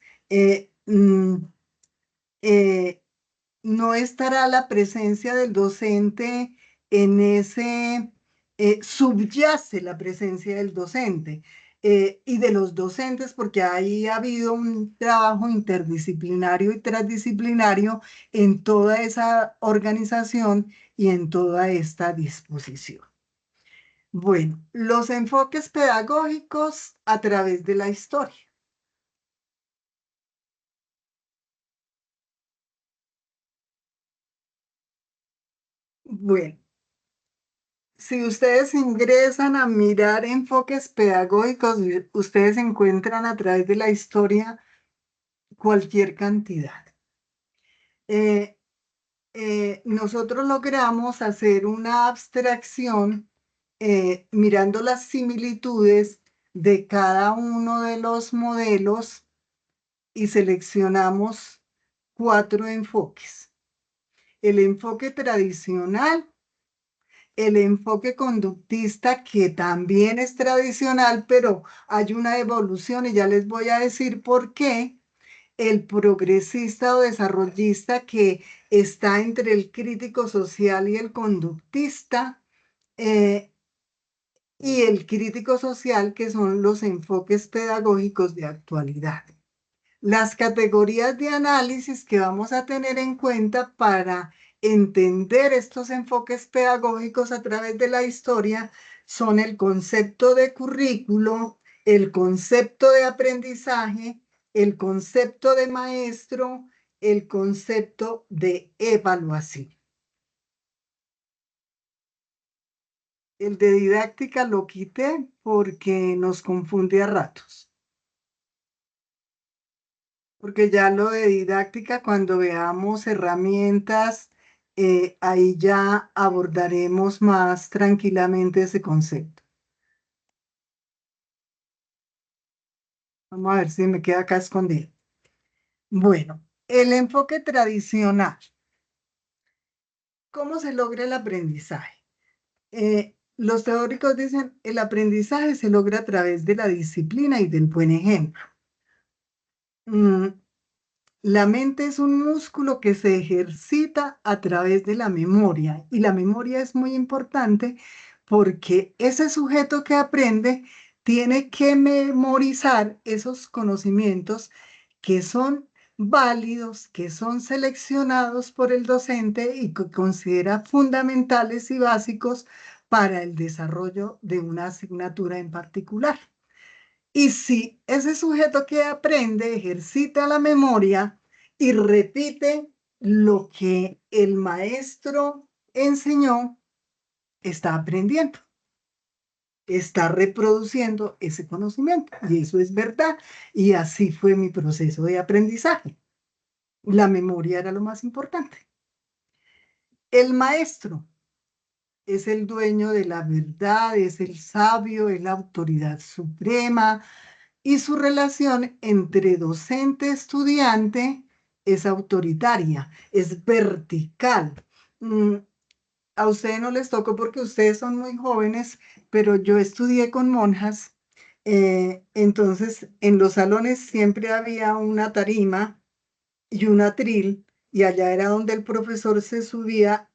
no estará la presencia del docente en ese, subyace la presencia del docente y de los docentes, porque ahí ha habido un trabajo interdisciplinario y transdisciplinario en toda esa organización y en toda esta disposición. Bueno, los enfoques pedagógicos a través de la historia. Bueno, si ustedes ingresan a mirar enfoques pedagógicos, ustedes encuentran a través de la historia cualquier cantidad. Nosotros logramos hacer una abstracción mirando las similitudes de cada uno de los modelos y seleccionamos 4 enfoques. El enfoque tradicional, el enfoque conductista, que también es tradicional, pero hay una evolución y ya les voy a decir por qué. El progresista o desarrollista, que está entre el crítico social y el conductista, y el crítico social, que son los enfoques pedagógicos de actualidad. Las categorías de análisis que vamos a tener en cuenta para entender estos enfoques pedagógicos a través de la historia son el concepto de currículo, el concepto de aprendizaje, el concepto de maestro, el concepto de evaluación. El de didáctica lo quité porque nos confunde a ratos. Porque ya lo de didáctica, cuando veamos herramientas, ahí ya abordaremos más tranquilamente ese concepto. Vamos a ver si me queda acá escondido. Bueno, el enfoque tradicional. ¿Cómo se logra el aprendizaje? Los teóricos dicen, el aprendizaje se logra a través de la disciplina y del buen ejemplo. La mente es un músculo que se ejercita a través de la memoria y la memoria es muy importante porque ese sujeto que aprende tiene que memorizar esos conocimientos que son válidos, que son seleccionados por el docente y que considera fundamentales y básicos para el desarrollo de una asignatura en particular. Y si ese sujeto que aprende ejercita la memoria y repite lo que el maestro enseñó, está aprendiendo, está reproduciendo ese conocimiento. Y eso es verdad. Y así fue mi proceso de aprendizaje. La memoria era lo más importante. El maestro es el dueño de la verdad, es el sabio, es la autoridad suprema y su relación entre docente-estudiante es autoritaria, es vertical. A ustedes no les tocó porque ustedes son muy jóvenes, pero yo estudié con monjas. Entonces, en los salones siempre había una tarima y un atril, y allá era donde el profesor se subía,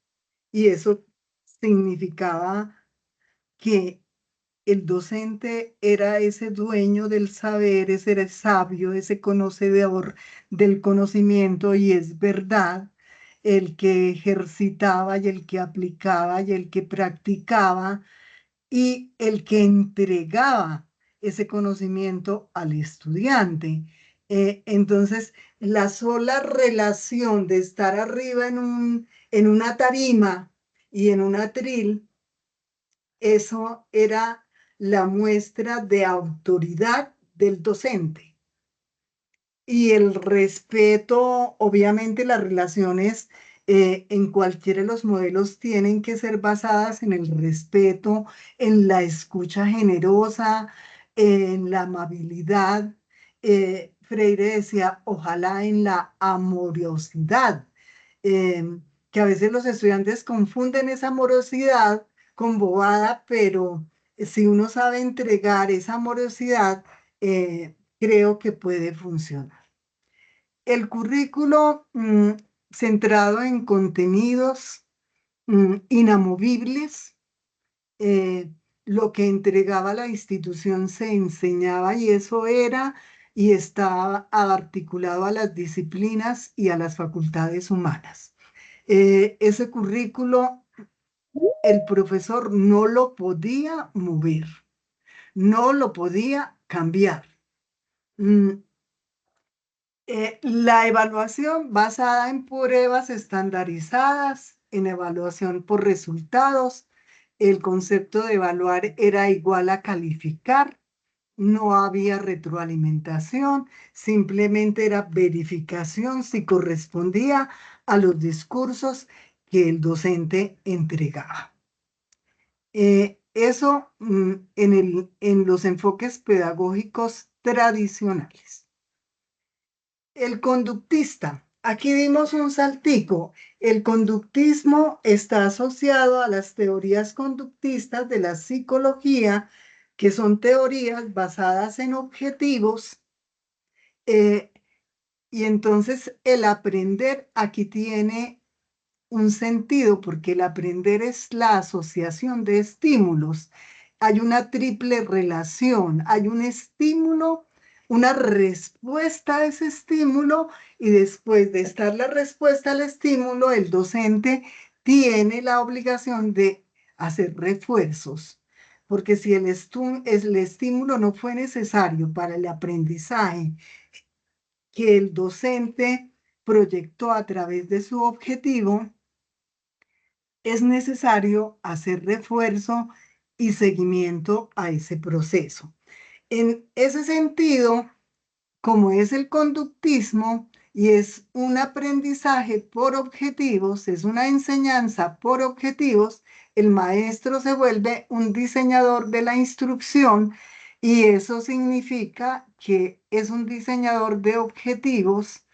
y eso significaba que el docente era ese dueño del saber, ese era el sabio, ese conocedor del conocimiento, y es verdad, el que ejercitaba y el que aplicaba y el que practicaba y el que entregaba ese conocimiento al estudiante. Entonces, la sola relación de estar arriba en una tarima y en un atril, eso era la muestra de autoridad del docente. Y el respeto, obviamente las relaciones en cualquiera de los modelos tienen que ser basadas en el respeto, en la escucha generosa, en la amabilidad. Freire decía, ojalá en la amorosidad, que a veces los estudiantes confunden esa amorosidad con bobada, pero si uno sabe entregar esa amorosidad, creo que puede funcionar. El currículo centrado en contenidos inamovibles, eh, lo que entregaba la institución se enseñaba y eso era y estaba articulado a las disciplinas y a las facultades humanas. Ese currículo el profesor no lo podía mover, no lo podía cambiar. La evaluación basada en pruebas estandarizadas, en evaluación por resultados, el concepto de evaluar era igual a calificar, no había retroalimentación, simplemente era verificación si correspondía a los discursos que el docente entregaba. Eso en los enfoques pedagógicos tradicionales. El conductista. Aquí dimos un saltico. El conductismo está asociado a las teorías conductistas de la psicología, que son teorías basadas en objetivos. Y entonces el aprender aquí tiene un sentido, porque el aprender es la asociación de estímulos. Hay una triple relación, hay un estímulo, una respuesta a ese estímulo, y después de estar la respuesta al estímulo, el docente tiene la obligación de hacer refuerzos, porque si el estímulo no fue necesario para el aprendizaje que el docente proyectó a través de su objetivo, es necesario hacer refuerzo y seguimiento a ese proceso. En ese sentido, como es el conductismo y es un aprendizaje por objetivos, es una enseñanza por objetivos, el maestro se vuelve un diseñador de la instrucción, y eso significa que es un diseñador de objetivos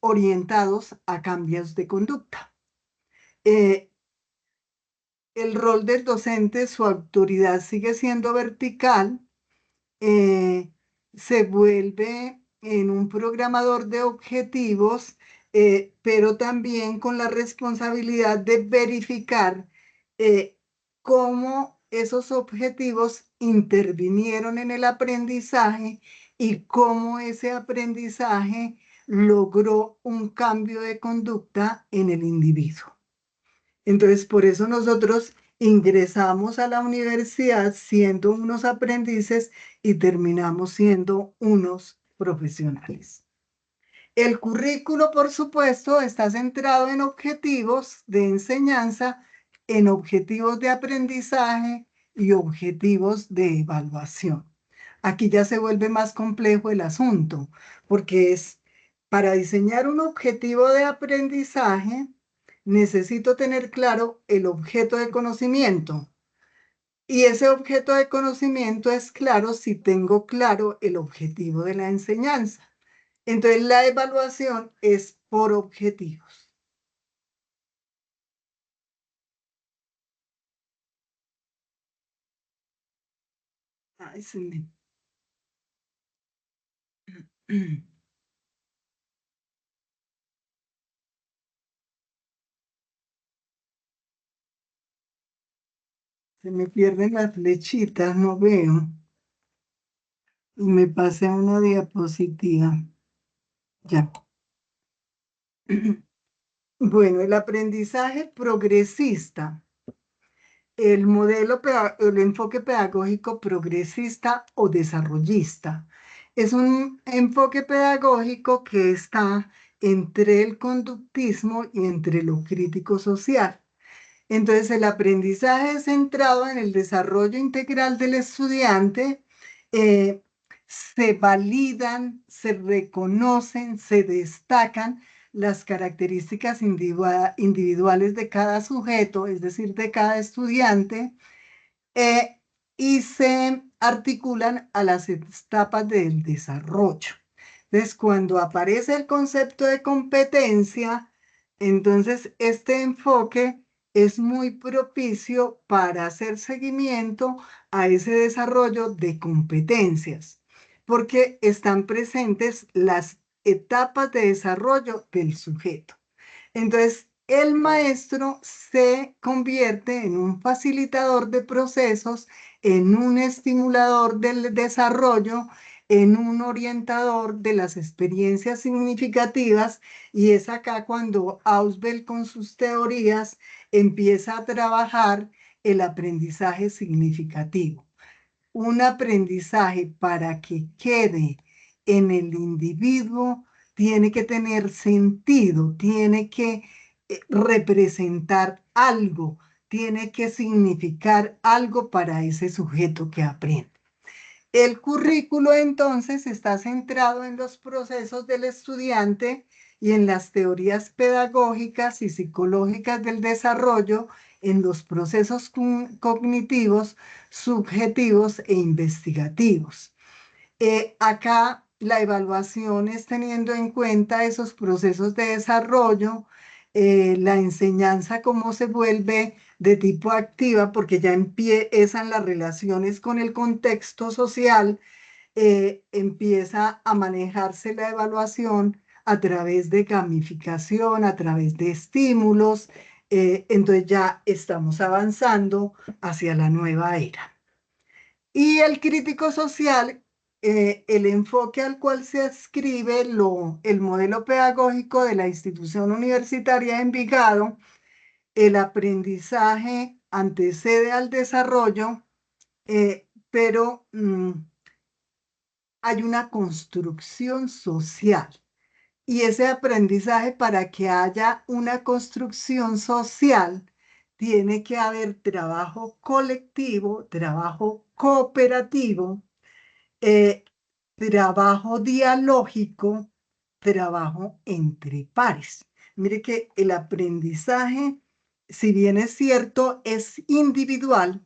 orientados a cambios de conducta. El rol del docente, su autoridad sigue siendo vertical, se vuelve en un programador de objetivos, pero también con la responsabilidad de verificar cómo esos objetivos intervinieron en el aprendizaje y cómo ese aprendizaje logró un cambio de conducta en el individuo. Entonces, por eso nosotros ingresamos a la universidad siendo unos aprendices y terminamos siendo unos profesionales. El currículo, por supuesto, está centrado en objetivos de enseñanza, en objetivos de aprendizaje y objetivos de evaluación. Aquí ya se vuelve más complejo el asunto, porque es para diseñar un objetivo de aprendizaje, necesito tener claro el objeto de conocimiento. Y ese objeto de conocimiento es claro si tengo claro el objetivo de la enseñanza. Entonces, la evaluación es por objetivos. Ay, se me... Se me pierden las flechitas, no veo. Y me pasé a una diapositiva. Ya. Bueno, el aprendizaje progresista. El enfoque pedagógico progresista o desarrollista es un enfoque pedagógico que está entre el conductismo y entre lo crítico social. Entonces, el aprendizaje es centrado en el desarrollo integral del estudiante, eh, se validan, se reconocen, se destacan las características individuales de cada sujeto, es decir, de cada estudiante, eh, y se articulan a las etapas del desarrollo. Entonces, cuando aparece el concepto de competencia, entonces este enfoque es muy propicio para hacer seguimiento a ese desarrollo de competencias, porque están presentes las etapas de desarrollo del sujeto. Entonces, el maestro se convierte en un facilitador de procesos, en un estimulador del desarrollo, en un orientador de las experiencias significativas, y es acá cuando Ausubel con sus teorías empieza a trabajar el aprendizaje significativo. Un aprendizaje para que quede en el individuo tiene que tener sentido, tiene que representar algo, tiene que significar algo para ese sujeto que aprende. El currículo entonces está centrado en los procesos del estudiante y en las teorías pedagógicas y psicológicas del desarrollo, en los procesos cognitivos, subjetivos e investigativos. Acá la evaluación es teniendo en cuenta esos procesos de desarrollo, la enseñanza cómo se vuelve de tipo activa, porque ya empiezan las relaciones con el contexto social, empieza a manejarse la evaluación a través de gamificación, a través de estímulos, entonces ya estamos avanzando hacia la nueva era. Y el crítico social, el enfoque al cual se adscribe el modelo pedagógico de la institución universitaria de Envigado, el aprendizaje antecede al desarrollo, pero hay una construcción social. Y ese aprendizaje, para que haya una construcción social, tiene que haber trabajo colectivo, trabajo cooperativo, eh, trabajo dialógico, trabajo entre pares. Mire que el aprendizaje, si bien es cierto, es individual,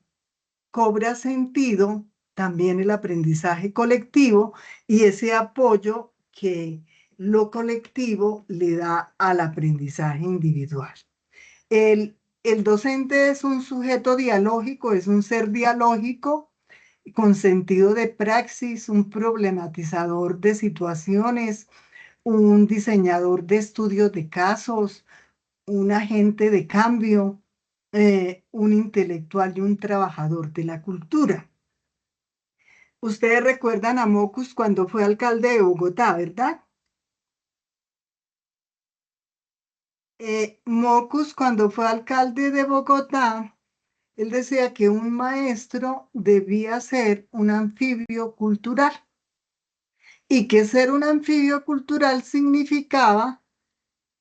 cobra sentido también el aprendizaje colectivo y ese apoyo que lo colectivo le da al aprendizaje individual. El docente es un sujeto dialógico, es un ser dialógico con sentido de praxis, un problematizador de situaciones, un diseñador de estudios de casos, un agente de cambio, un intelectual y un trabajador de la cultura. Ustedes recuerdan a Mockus cuando fue alcalde de Bogotá, ¿verdad? Mockus cuando fue alcalde de Bogotá, él decía que un maestro debía ser un anfibio cultural y que ser un anfibio cultural significaba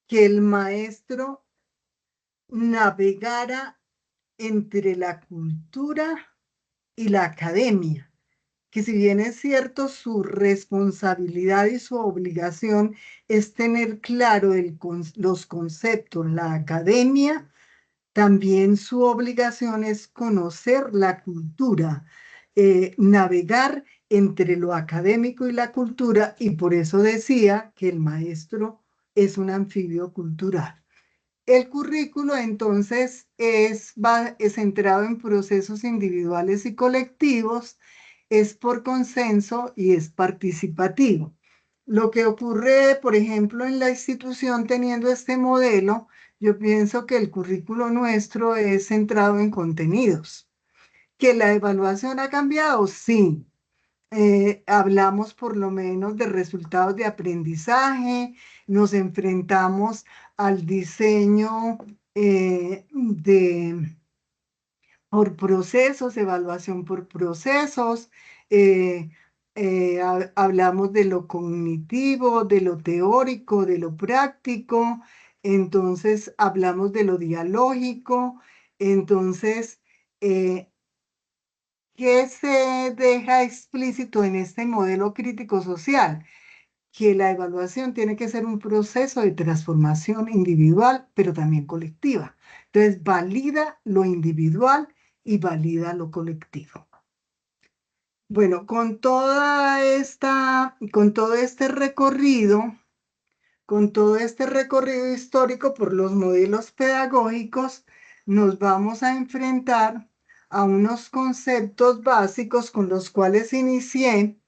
que el maestro navegara entre la cultura y la academia, que si bien es cierto, su responsabilidad y su obligación es tener claro los conceptos, la academia, también su obligación es conocer la cultura, navegar entre lo académico y la cultura, y por eso decía que el maestro es un anfibio cultural. El currículo entonces es centrado en procesos individuales y colectivos, es por consenso y es participativo. Lo que ocurre, por ejemplo, en la institución teniendo este modelo, yo pienso que el currículo nuestro es centrado en contenidos. ¿Que la evaluación ha cambiado? Sí. Hablamos por lo menos de resultados de aprendizaje, nos enfrentamos al diseño por procesos, evaluación por procesos, hablamos de lo cognitivo, de lo teórico, de lo práctico, entonces hablamos de lo dialógico, entonces, ¿qué se deja explícito en este modelo crítico social? Que la evaluación tiene que ser un proceso de transformación individual, pero también colectiva. Entonces, valida lo individual y valida lo colectivo. Bueno, con todo este recorrido histórico por los modelos pedagógicos, nos vamos a enfrentar a unos conceptos básicos con los cuales inicié,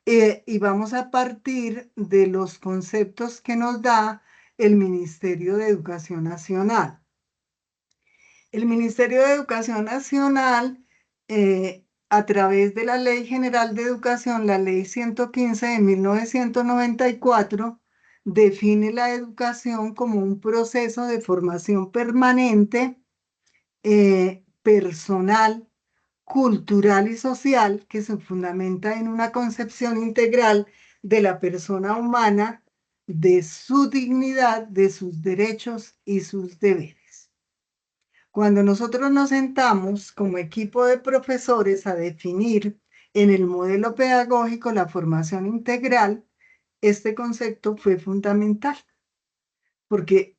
y vamos a partir de los conceptos que nos da el Ministerio de Educación Nacional. El Ministerio de Educación Nacional, a través de la Ley General de Educación, la Ley 115 de 1994, define la educación como un proceso de formación permanente, personal, cultural y social que se fundamenta en una concepción integral de la persona humana, de su dignidad, de sus derechos y sus deberes. Cuando nosotros nos sentamos como equipo de profesores a definir en el modelo pedagógico la formación integral, este concepto fue fundamental, porque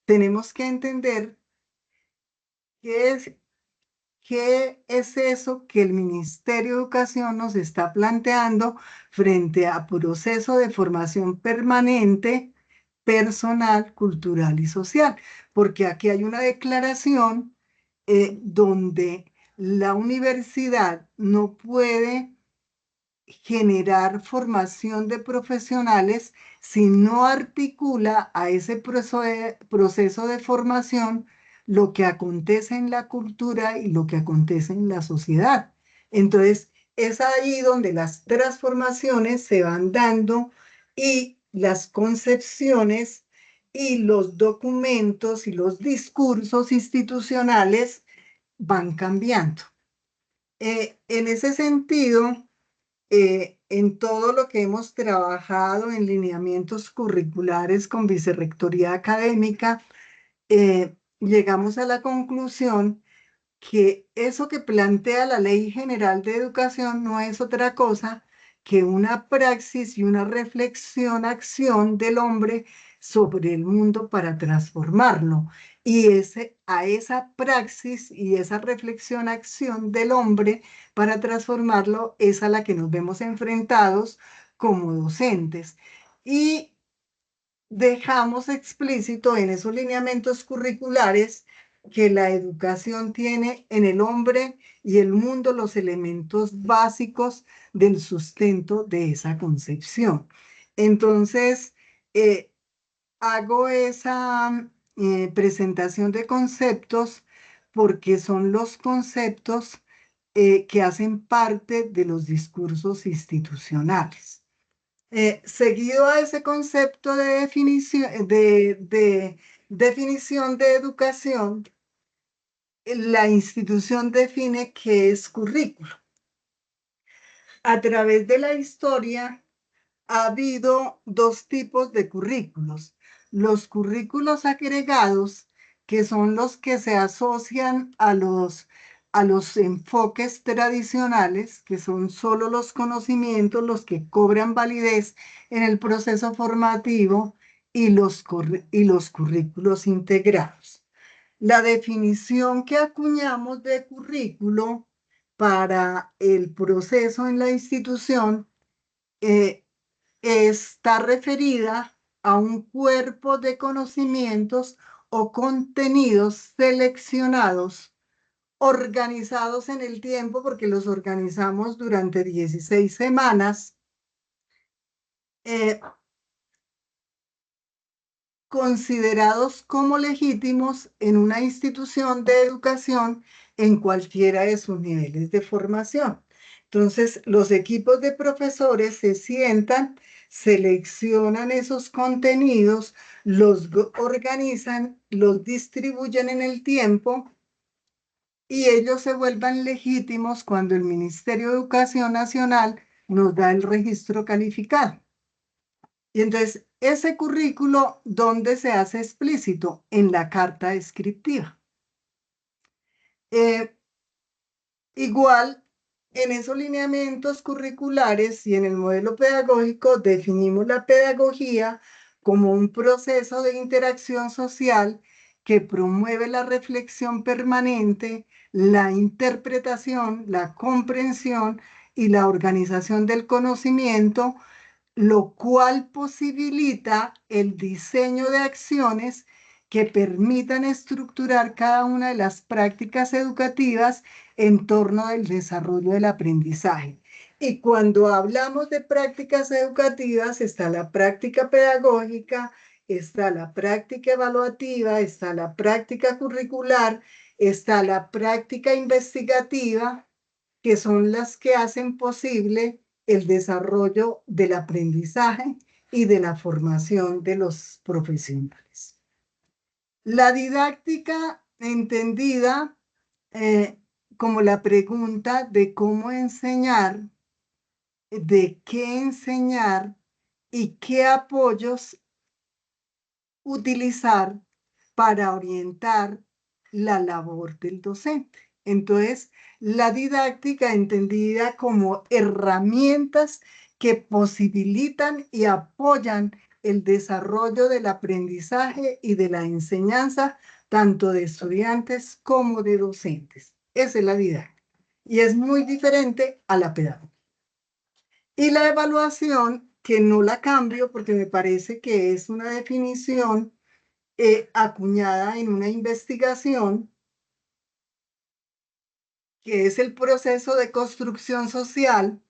tenemos que entender qué es eso que el Ministerio de Educación nos está planteando frente a proceso de formación permanente, personal, cultural y social, porque aquí hay una declaración donde la universidad no puede generar formación de profesionales si no articula a ese proceso de formación lo que acontece en la cultura y lo que acontece en la sociedad. Entonces, es ahí donde las transformaciones se van dando y las concepciones y los documentos y los discursos institucionales van cambiando. En ese sentido, en todo lo que hemos trabajado en lineamientos curriculares con Vicerrectoría Académica, llegamos a la conclusión que eso que plantea la Ley General de Educación no es otra cosa que una praxis y una reflexión, acción del hombre sobre el mundo para transformarlo. Y a esa praxis y esa reflexión, acción del hombre para transformarlo es a la que nos vemos enfrentados como docentes. Y dejamos explícito en esos lineamientos curriculares que la educación tiene en el hombre y el mundo los elementos básicos del sustento de esa concepción. Entonces, hago esa presentación de conceptos porque son los conceptos que hacen parte de los discursos institucionales. Seguido a ese concepto de definición de educación, la institución define qué es currículo. A través de la historia ha habido dos tipos de currículos. Los currículos agregados, que son los que se asocian a los a los enfoques tradicionales, que son solo los conocimientos los que cobran validez en el proceso formativo, y los currículos integrados. La definición que acuñamos de currículo para el proceso en la institución está referida a un cuerpo de conocimientos o contenidos seleccionados, organizados en el tiempo, porque los organizamos durante 16 semanas, considerados como legítimos en una institución de educación en cualquiera de sus niveles de formación. Entonces, los equipos de profesores se sientan, seleccionan esos contenidos, los organizan, los distribuyen en el tiempo y ellos se vuelvan legítimos cuando el Ministerio de Educación Nacional nos da el registro calificado. Y entonces, ese currículo, ¿dónde se hace explícito? En la carta descriptiva. Igual, en esos lineamientos curriculares y en el modelo pedagógico definimos la pedagogía como un proceso de interacción social que promueve la reflexión permanente, la interpretación, la comprensión y la organización del conocimiento, lo cual posibilita el diseño de acciones que permitan estructurar cada una de las prácticas educativas en torno del desarrollo del aprendizaje. Y cuando hablamos de prácticas educativas, está la práctica pedagógica, está la práctica evaluativa, está la práctica curricular, está la práctica investigativa, que son las que hacen posible el desarrollo del aprendizaje y de la formación de los profesionales. La didáctica entendida como la pregunta de cómo enseñar, de qué enseñar y qué apoyos utilizar para orientar la labor del docente. Entonces, la didáctica entendida como herramientas que posibilitan y apoyan el desarrollo del aprendizaje y de la enseñanza, tanto de estudiantes como de docentes. Esa es la didáctica. Y es muy diferente a la pedagogía. Y la evaluación, que no la cambio porque me parece que es una definición acuñada en una investigación, que es el proceso de construcción social,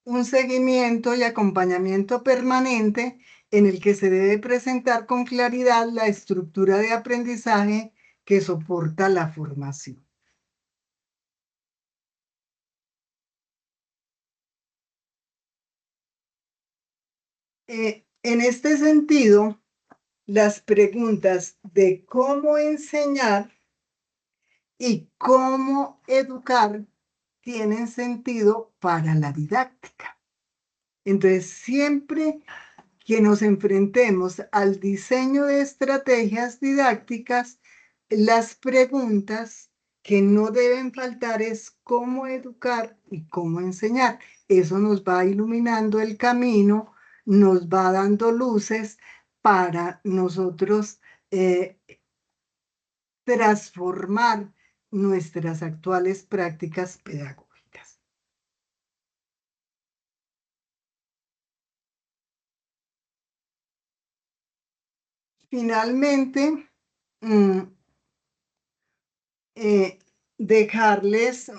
un seguimiento y acompañamiento permanente en el que se debe presentar con claridad la estructura de aprendizaje que soporta la formación. En este sentido, las preguntas de cómo enseñar y cómo educar tienen sentido para la didáctica. Entonces, siempre que nos enfrentemos al diseño de estrategias didácticas, las preguntas que no deben faltar es cómo educar y cómo enseñar. Eso nos va iluminando el camino, nos va dando luces para nosotros transformar nuestras actuales prácticas pedagógicas. Finalmente, dejarles,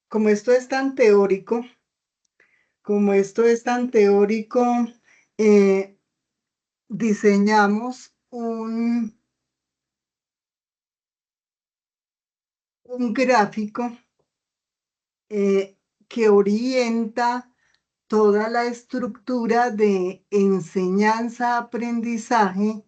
como esto es tan teórico, diseñamos un gráfico que orienta toda la estructura de enseñanza-aprendizaje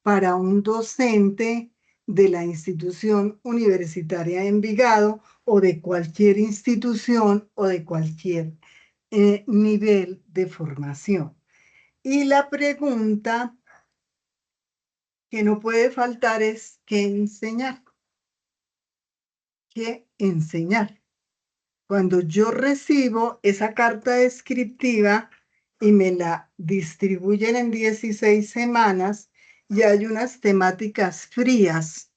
para un docente de la institución universitaria de Envigado o de cualquier institución o de cualquier nivel de formación. Y la pregunta que no puede faltar es ¿qué enseñar? que enseñar. Cuando yo recibo esa carta descriptiva y me la distribuyen en 16 semanas y hay unas temáticas frías,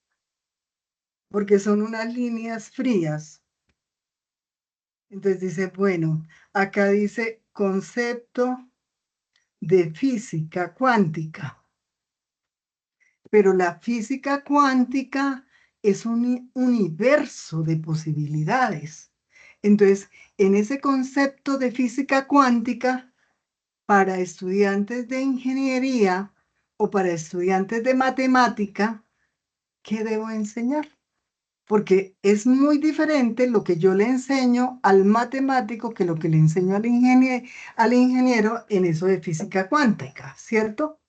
porque son unas líneas frías. Entonces dice, bueno, acá dice concepto de física cuántica, pero la física cuántica es un universo de posibilidades. Entonces, en ese concepto de física cuántica, para estudiantes de ingeniería o para estudiantes de matemática, ¿qué debo enseñar? Porque es muy diferente lo que yo le enseño al matemático que lo que le enseño al ingeniero en eso de física cuántica, ¿cierto?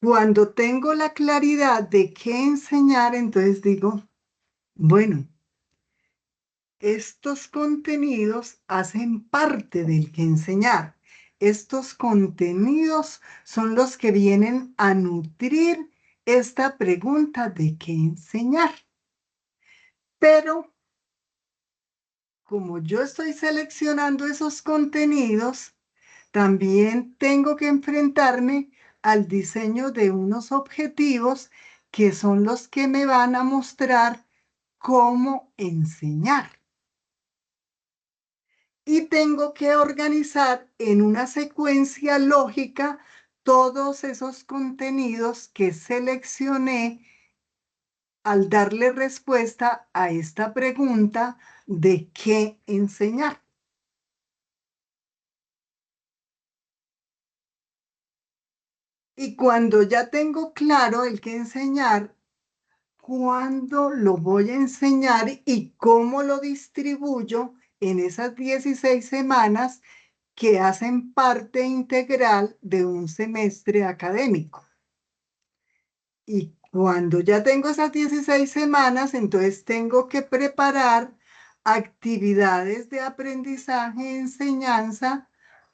Cuando tengo la claridad de qué enseñar, entonces digo, bueno, estos contenidos hacen parte del que enseñar. Estos contenidos son los que vienen a nutrir esta pregunta de qué enseñar. Pero como yo estoy seleccionando esos contenidos, también tengo que enfrentarme al diseño de unos objetivos que son los que me van a mostrar cómo enseñar. Y tengo que organizar en una secuencia lógica todos esos contenidos que seleccioné al darle respuesta a esta pregunta de qué enseñar. Y cuando ya tengo claro el qué enseñar, cuándo lo voy a enseñar y cómo lo distribuyo en esas 16 semanas que hacen parte integral de un semestre académico. Y cuando ya tengo esas 16 semanas, entonces tengo que preparar actividades de aprendizaje, enseñanza,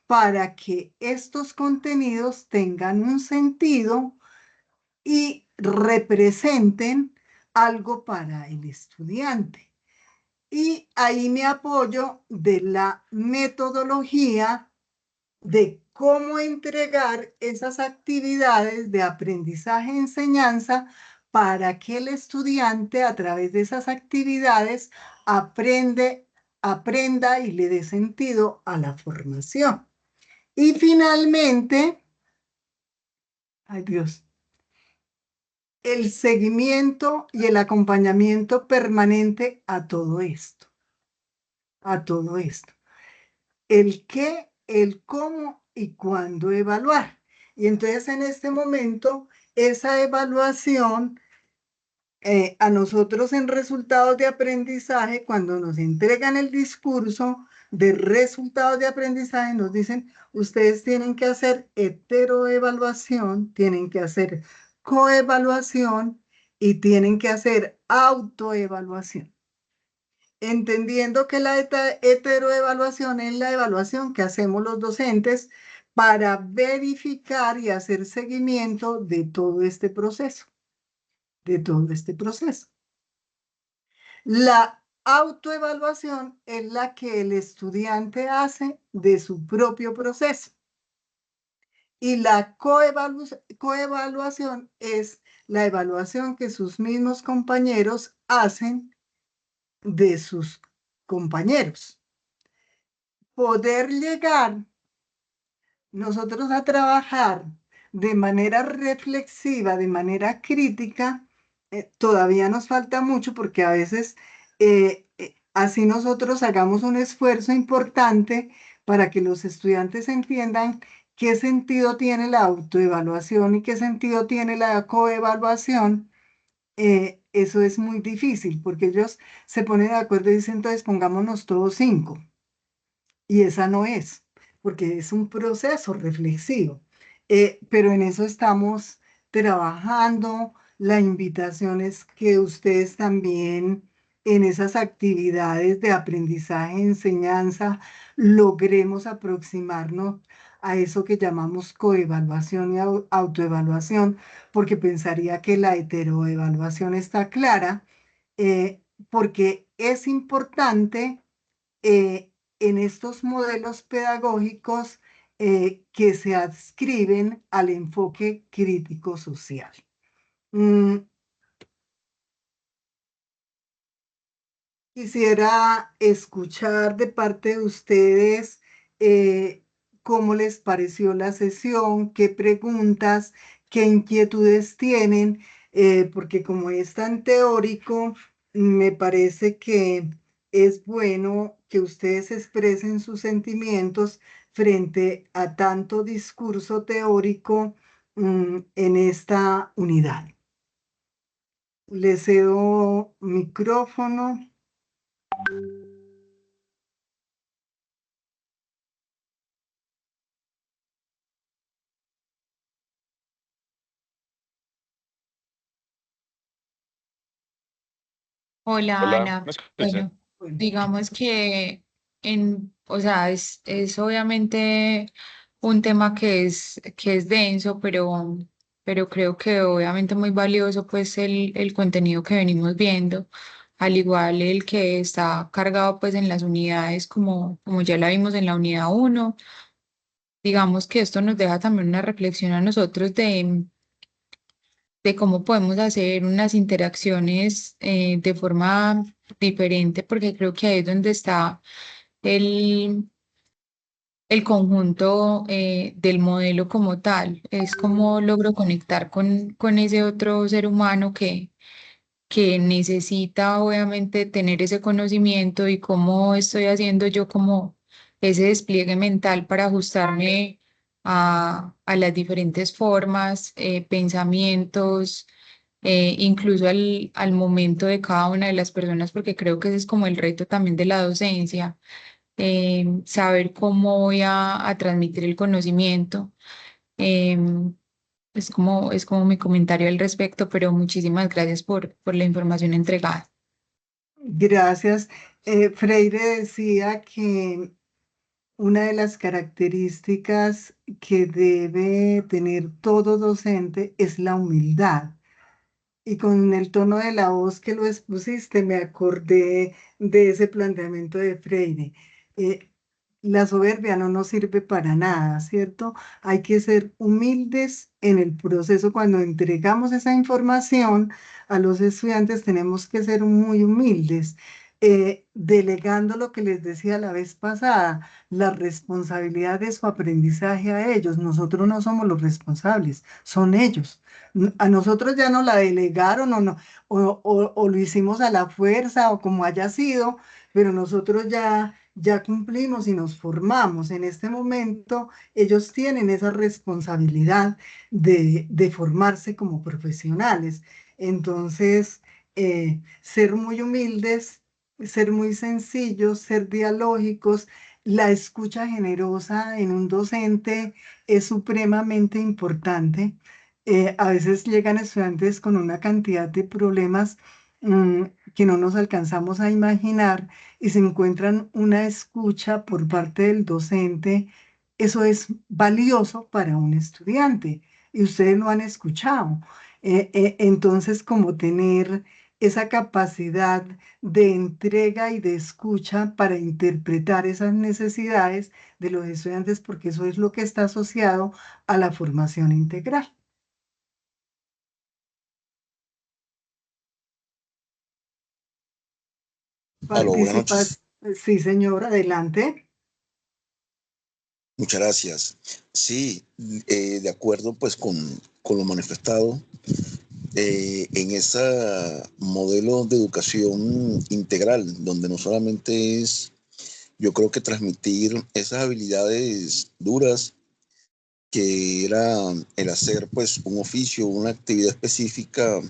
para que estos contenidos tengan un sentido y representen algo para el estudiante. Y ahí me apoyo de la metodología de cómo entregar esas actividades de aprendizaje-enseñanza para que el estudiante a través de esas actividades aprenda y le dé sentido a la formación. Y finalmente, ay Dios, el seguimiento y el acompañamiento permanente a todo esto, a todo esto. El qué, el cómo y cuándo evaluar. Y entonces en este momento, esa evaluación a nosotros en resultados de aprendizaje, cuando nos entregan el discurso de resultados de aprendizaje, nos dicen, ustedes tienen que hacer heteroevaluación, tienen que hacer coevaluación y tienen que hacer autoevaluación. Entendiendo que la heteroevaluación es la evaluación que hacemos los docentes para verificar y hacer seguimiento de todo este proceso, de todo este proceso. La autoevaluación es la que el estudiante hace de su propio proceso. Y la coevaluación es la evaluación que sus mismos compañeros hacen de sus compañeros. Poder llegar nosotros a trabajar de manera reflexiva, de manera crítica, todavía nos falta mucho porque a veces así nosotros hagamos un esfuerzo importante para que los estudiantes entiendan qué sentido tiene la autoevaluación y qué sentido tiene la coevaluación. Eso es muy difícil porque ellos se ponen de acuerdo y dicen, entonces pongámonos todos 5. Y esa no es, porque es un proceso reflexivo. Pero en eso estamos trabajando. La invitación es que ustedes también en esas actividades de aprendizaje, enseñanza, logremos aproximarnos a eso que llamamos coevaluación y autoevaluación, porque pensaría que la heteroevaluación está clara, porque es importante en estos modelos pedagógicos que se adscriben al enfoque crítico social. Quisiera escuchar de parte de ustedes cómo les pareció la sesión, qué preguntas, qué inquietudes tienen, porque como es tan teórico, me parece que es bueno que ustedes expresen sus sentimientos frente a tanto discurso teórico en esta unidad. Les cedo micrófono. Hola, Hola, Ana. ¿me escucha? Bueno, Bueno, digamos que o sea, es obviamente un tema que es denso, pero creo que obviamente muy valioso pues el contenido que venimos viendo, al igual el que está cargado pues en las unidades como ya la vimos en la unidad uno. Digamos que esto nos deja también una reflexión a nosotros de cómo podemos hacer unas interacciones de forma diferente, porque creo que ahí es donde está el, el conjunto del modelo como tal. Es como logro conectar con ese otro ser humano que necesita obviamente tener ese conocimiento y cómo estoy haciendo yo como ese despliegue mental para ajustarme a las diferentes formas, pensamientos, incluso al momento de cada una de las personas, porque creo que ese es como el reto también de la docencia, saber cómo voy a transmitir el conocimiento. Em, es como mi comentario al respecto, pero muchísimas gracias por la información entregada. gracias. Freire decía que una de las características que debe tener todo docente es la humildad. Y con el tono de la voz que lo expusiste, me acordé de ese planteamiento de Freire. Eh, la soberbia no nos sirve para nada, ¿cierto? Hay que ser humildes en el proceso. Cuando entregamos esa información a los estudiantes, tenemos que ser muy humildes, delegando lo que les decía la vez pasada, la responsabilidad de su aprendizaje a ellos. Nosotros no somos los responsables, son ellos. A nosotros ya nos la delegaron o lo hicimos a la fuerza o como haya sido, pero nosotros ya cumplimos y nos formamos. En este momento ellos tienen esa responsabilidad de formarse como profesionales. Entonces, ser muy humildes, ser muy sencillos, ser dialógicos, la escucha generosa en un docente es supremamente importante. A veces llegan estudiantes con una cantidad de problemas mm, que no nos alcanzamos a imaginar y se encuentran una escucha por parte del docente. Eso es valioso para un estudiante y ustedes lo han escuchado. Entonces, como tener esa capacidad de entrega y de escucha para interpretar esas necesidades de los estudiantes, porque eso es lo que está asociado a la formación integral. Aló, buenas Participas, noches. sí, señor, adelante. Muchas gracias. Sí, de acuerdo pues con lo manifestado, en ese modelo de educación integral, donde no solamente es, yo creo que transmitir esas habilidades duras, que era el hacer pues un oficio, una actividad específica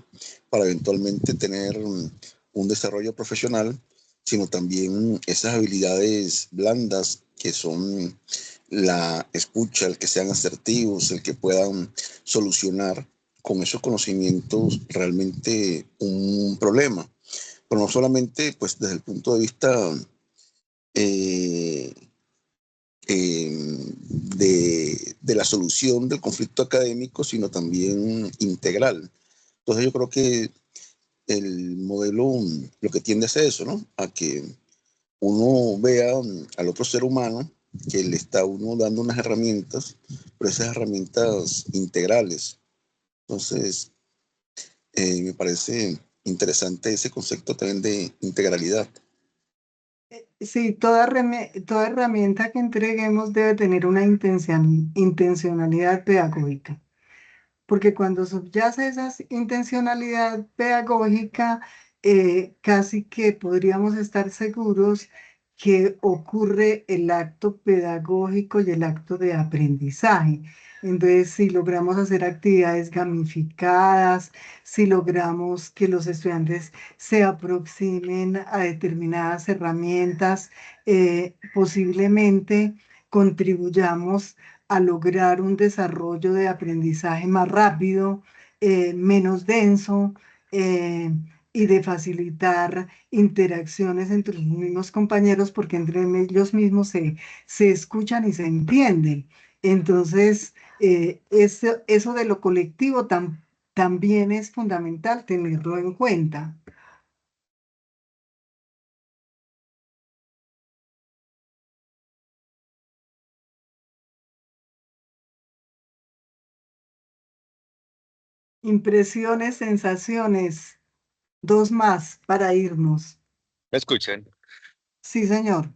para eventualmente tener un desarrollo profesional, sino también esas habilidades blandas que son la escucha, el que sean asertivos, el que puedan solucionar con esos conocimientos realmente un problema. Pero no solamente pues desde el punto de vista eh, de la solución del conflicto académico, sino también integral. Entonces yo creo que el modelo lo que tiende a hacer eso, ¿no? A que uno vea al otro ser humano que le está uno dando unas herramientas, pero esas herramientas integrales. Entonces, me parece interesante ese concepto también de integralidad. Sí, toda herramienta que entreguemos debe tener una intencionalidad pedagógica, porque cuando subyace esa intencionalidad pedagógica, casi que podríamos estar seguros que ocurre el acto pedagógico y el acto de aprendizaje. Entonces, si logramos hacer actividades gamificadas, si logramos que los estudiantes se aproximen a determinadas herramientas, posiblemente contribuyamos a lograr un desarrollo de aprendizaje más rápido, menos denso, eh, y de facilitar interacciones entre los mismos compañeros, porque entre ellos mismos se escuchan y se entienden. Entonces, eso de lo colectivo también es fundamental tenerlo en cuenta. Impresiones, sensaciones, dos más para irnos. ¿Me escuchan? Sí, señor.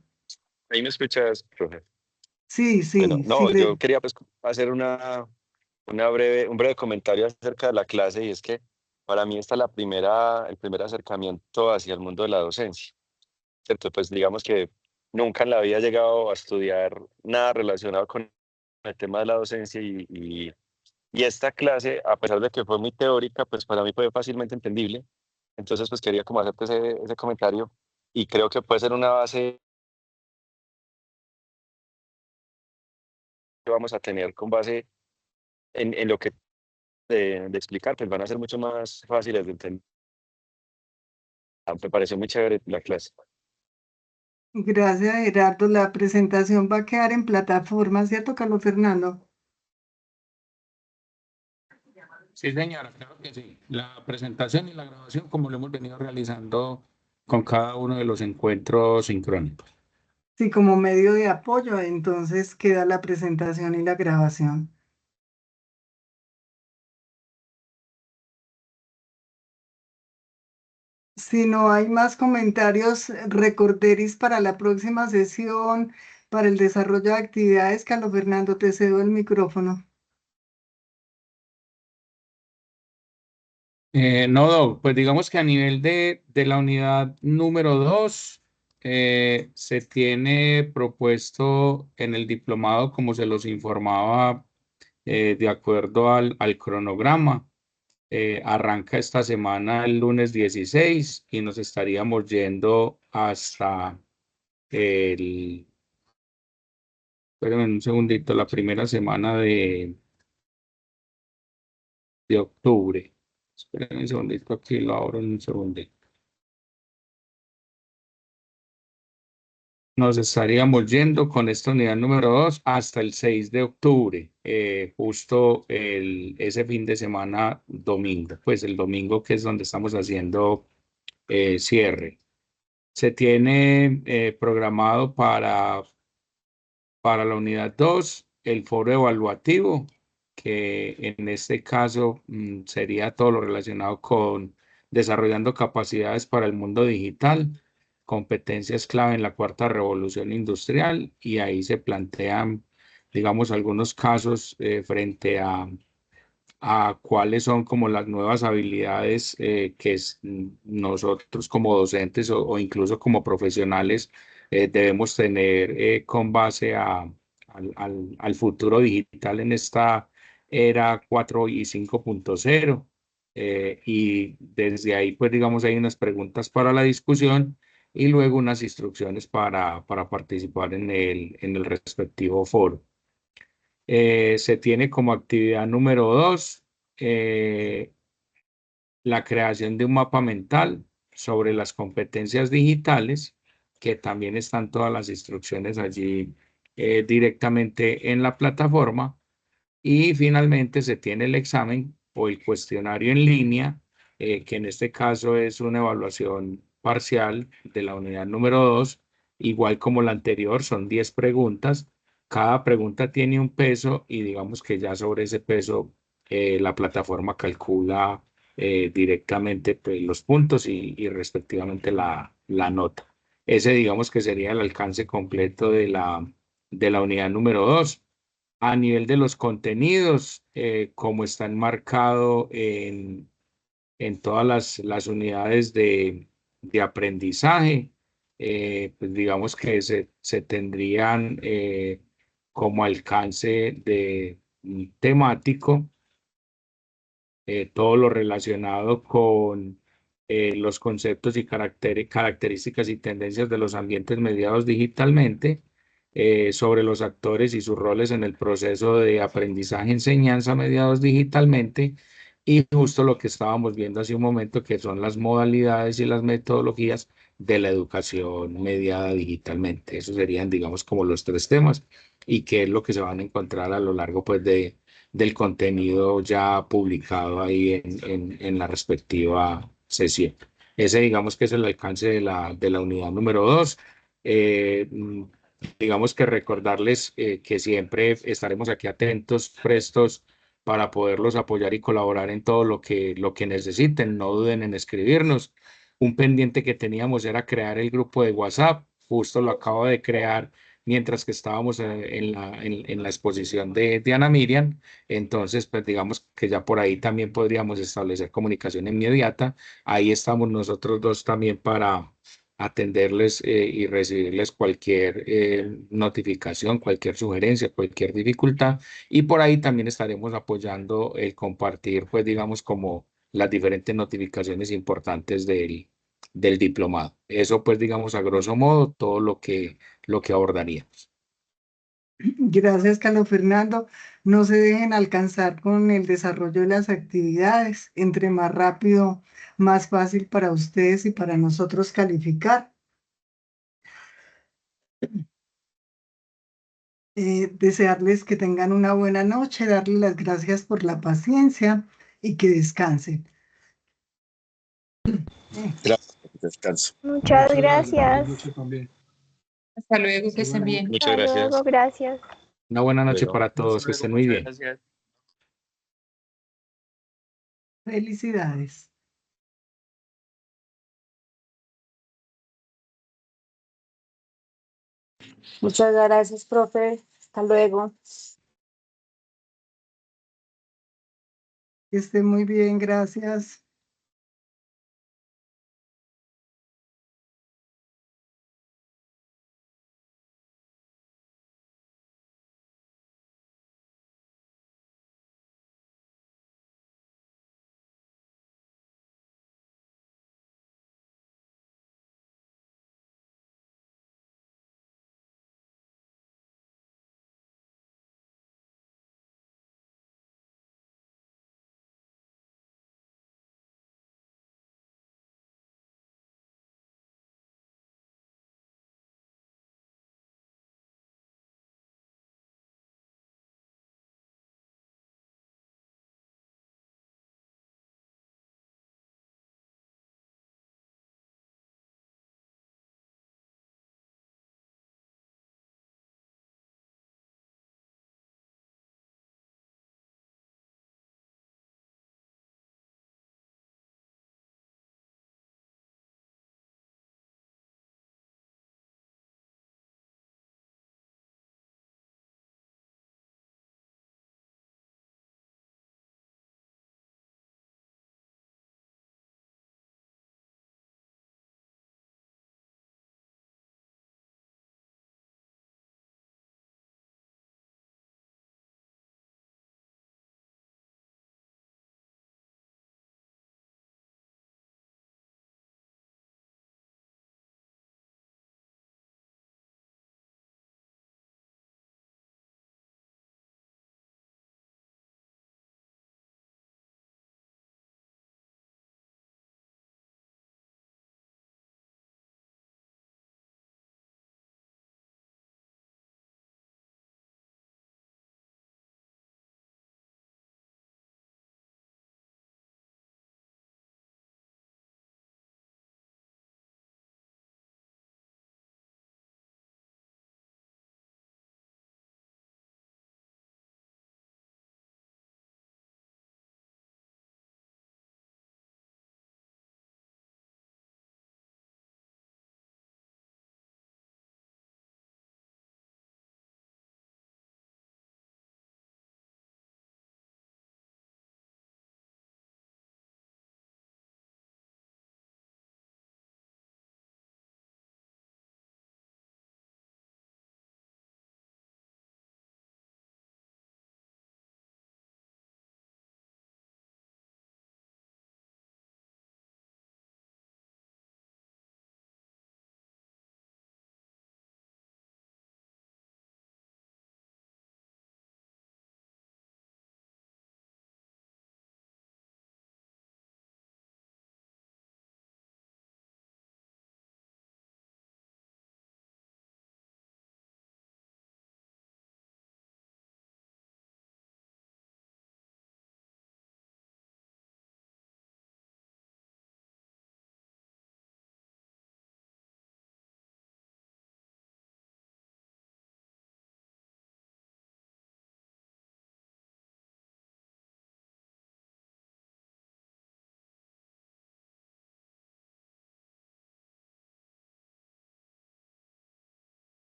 ¿Ahí me escuchas, profe? Sí, Bueno, sí, sí. no, yo quería pues hacer un breve comentario acerca de la clase y es que para mí esta es el primer acercamiento hacia el mundo de la docencia, ¿cierto? Pues digamos que nunca en la vida he llegado a estudiar nada relacionado con el tema de la docencia y esta clase, a pesar de que fue muy teórica, pues para mí fue fácilmente entendible. Entonces, pues quería como hacerte ese comentario y creo que puede ser una base que vamos a tener con base en lo que de explicar, pues van a ser mucho más fáciles de entender. Me pareció muy chévere la clase. Gracias, Gerardo. La presentación va a quedar en plataforma, ¿cierto, Carlos Fernando? Sí, señora, claro que sí. La presentación y la grabación, como lo hemos venido realizando con cada uno de los encuentros sincrónicos. Sí, como medio de apoyo, entonces queda la presentación y la grabación. Si no hay más comentarios, recorderis para la próxima sesión, para el desarrollo de actividades, Carlos Fernando, te cedo el micrófono. No, Doc, pues digamos que a nivel de la unidad número 2, se tiene propuesto en el diplomado, como se los informaba, de acuerdo al cronograma. Arranca esta semana el lunes 16 y nos estaríamos yendo hasta el, espérenme un segundito, la primera semana de octubre. Espérenme un segundito, aquí lo abro en un segundito. Nos estaríamos yendo con esta unidad número 2 hasta el 6 de octubre, justo ese fin de semana domingo, pues el domingo que es donde estamos haciendo cierre. Se tiene programado para la unidad 2 el foro evaluativo, que en este caso sería todo lo relacionado con desarrollando capacidades para el mundo digital, competencias clave en la cuarta revolución industrial, y ahí se plantean, digamos, algunos casos frente a cuáles son como las nuevas habilidades nosotros como docentes o incluso como profesionales debemos tener con base al futuro digital en esta era 4 y 5.0. Y desde ahí, pues digamos, hay unas preguntas para la discusión y luego unas instrucciones para participar en el respectivo foro. Se tiene como actividad número 2 la creación de un mapa mental sobre las competencias digitales, que también están todas las instrucciones allí directamente en la plataforma. Y finalmente se tiene el examen o el cuestionario en línea que en este caso es una evaluación parcial de la unidad número 2, igual como la anterior, son 10 preguntas. Cada pregunta tiene un peso y digamos que ya sobre ese peso la plataforma calcula directamente pues, los puntos y respectivamente la nota. Ese digamos que sería el alcance completo de la unidad número 2. A nivel de los contenidos, como está enmarcado en todas las unidades de aprendizaje, pues digamos que se tendrían como alcance de temático todo lo relacionado con los conceptos y características y tendencias de los ambientes mediados digitalmente, sobre los actores y sus roles en el proceso de aprendizaje-enseñanza mediados digitalmente, y justo lo que estábamos viendo hace un momento, que son las modalidades y las metodologías de la educación mediada digitalmente. Esos serían, digamos, como los tres temas y qué es lo que se van a encontrar a lo largo, pues, del contenido ya publicado ahí en la respectiva sesión. Ese, digamos, que es el alcance de la unidad número 2. Digamos que recordarles que siempre estaremos aquí atentos, prestos para poderlos apoyar y colaborar en todo lo que necesiten. No duden en escribirnos. Un pendiente que teníamos era crear el grupo de WhatsApp. Justo lo acabo de crear mientras que estábamos en la exposición de Ana Miriam. Entonces, pues digamos que ya por ahí también podríamos establecer comunicación inmediata. Ahí estamos nosotros dos también para atenderles y recibirles cualquier notificación, cualquier sugerencia, cualquier dificultad. Y por ahí también estaremos apoyando el compartir, pues digamos, como las diferentes notificaciones importantes del diplomado. Eso, pues digamos, a grosso modo, todo lo que abordaríamos. Gracias, Carlos Fernando. No se dejen alcanzar con el desarrollo de las actividades. Entre más rápido, más fácil para ustedes y para nosotros calificar. Desearles que tengan una buena noche, darles las gracias por la paciencia y que descansen. Gracias, descanso. Muchas gracias. Hasta luego, que estén bien. Muchas Hasta gracias. luego, gracias. Una buena noche Luego. para todos, que estén muy bien. Gracias. Felicidades. Muchas gracias, profe. Hasta luego. Que estén muy bien, gracias.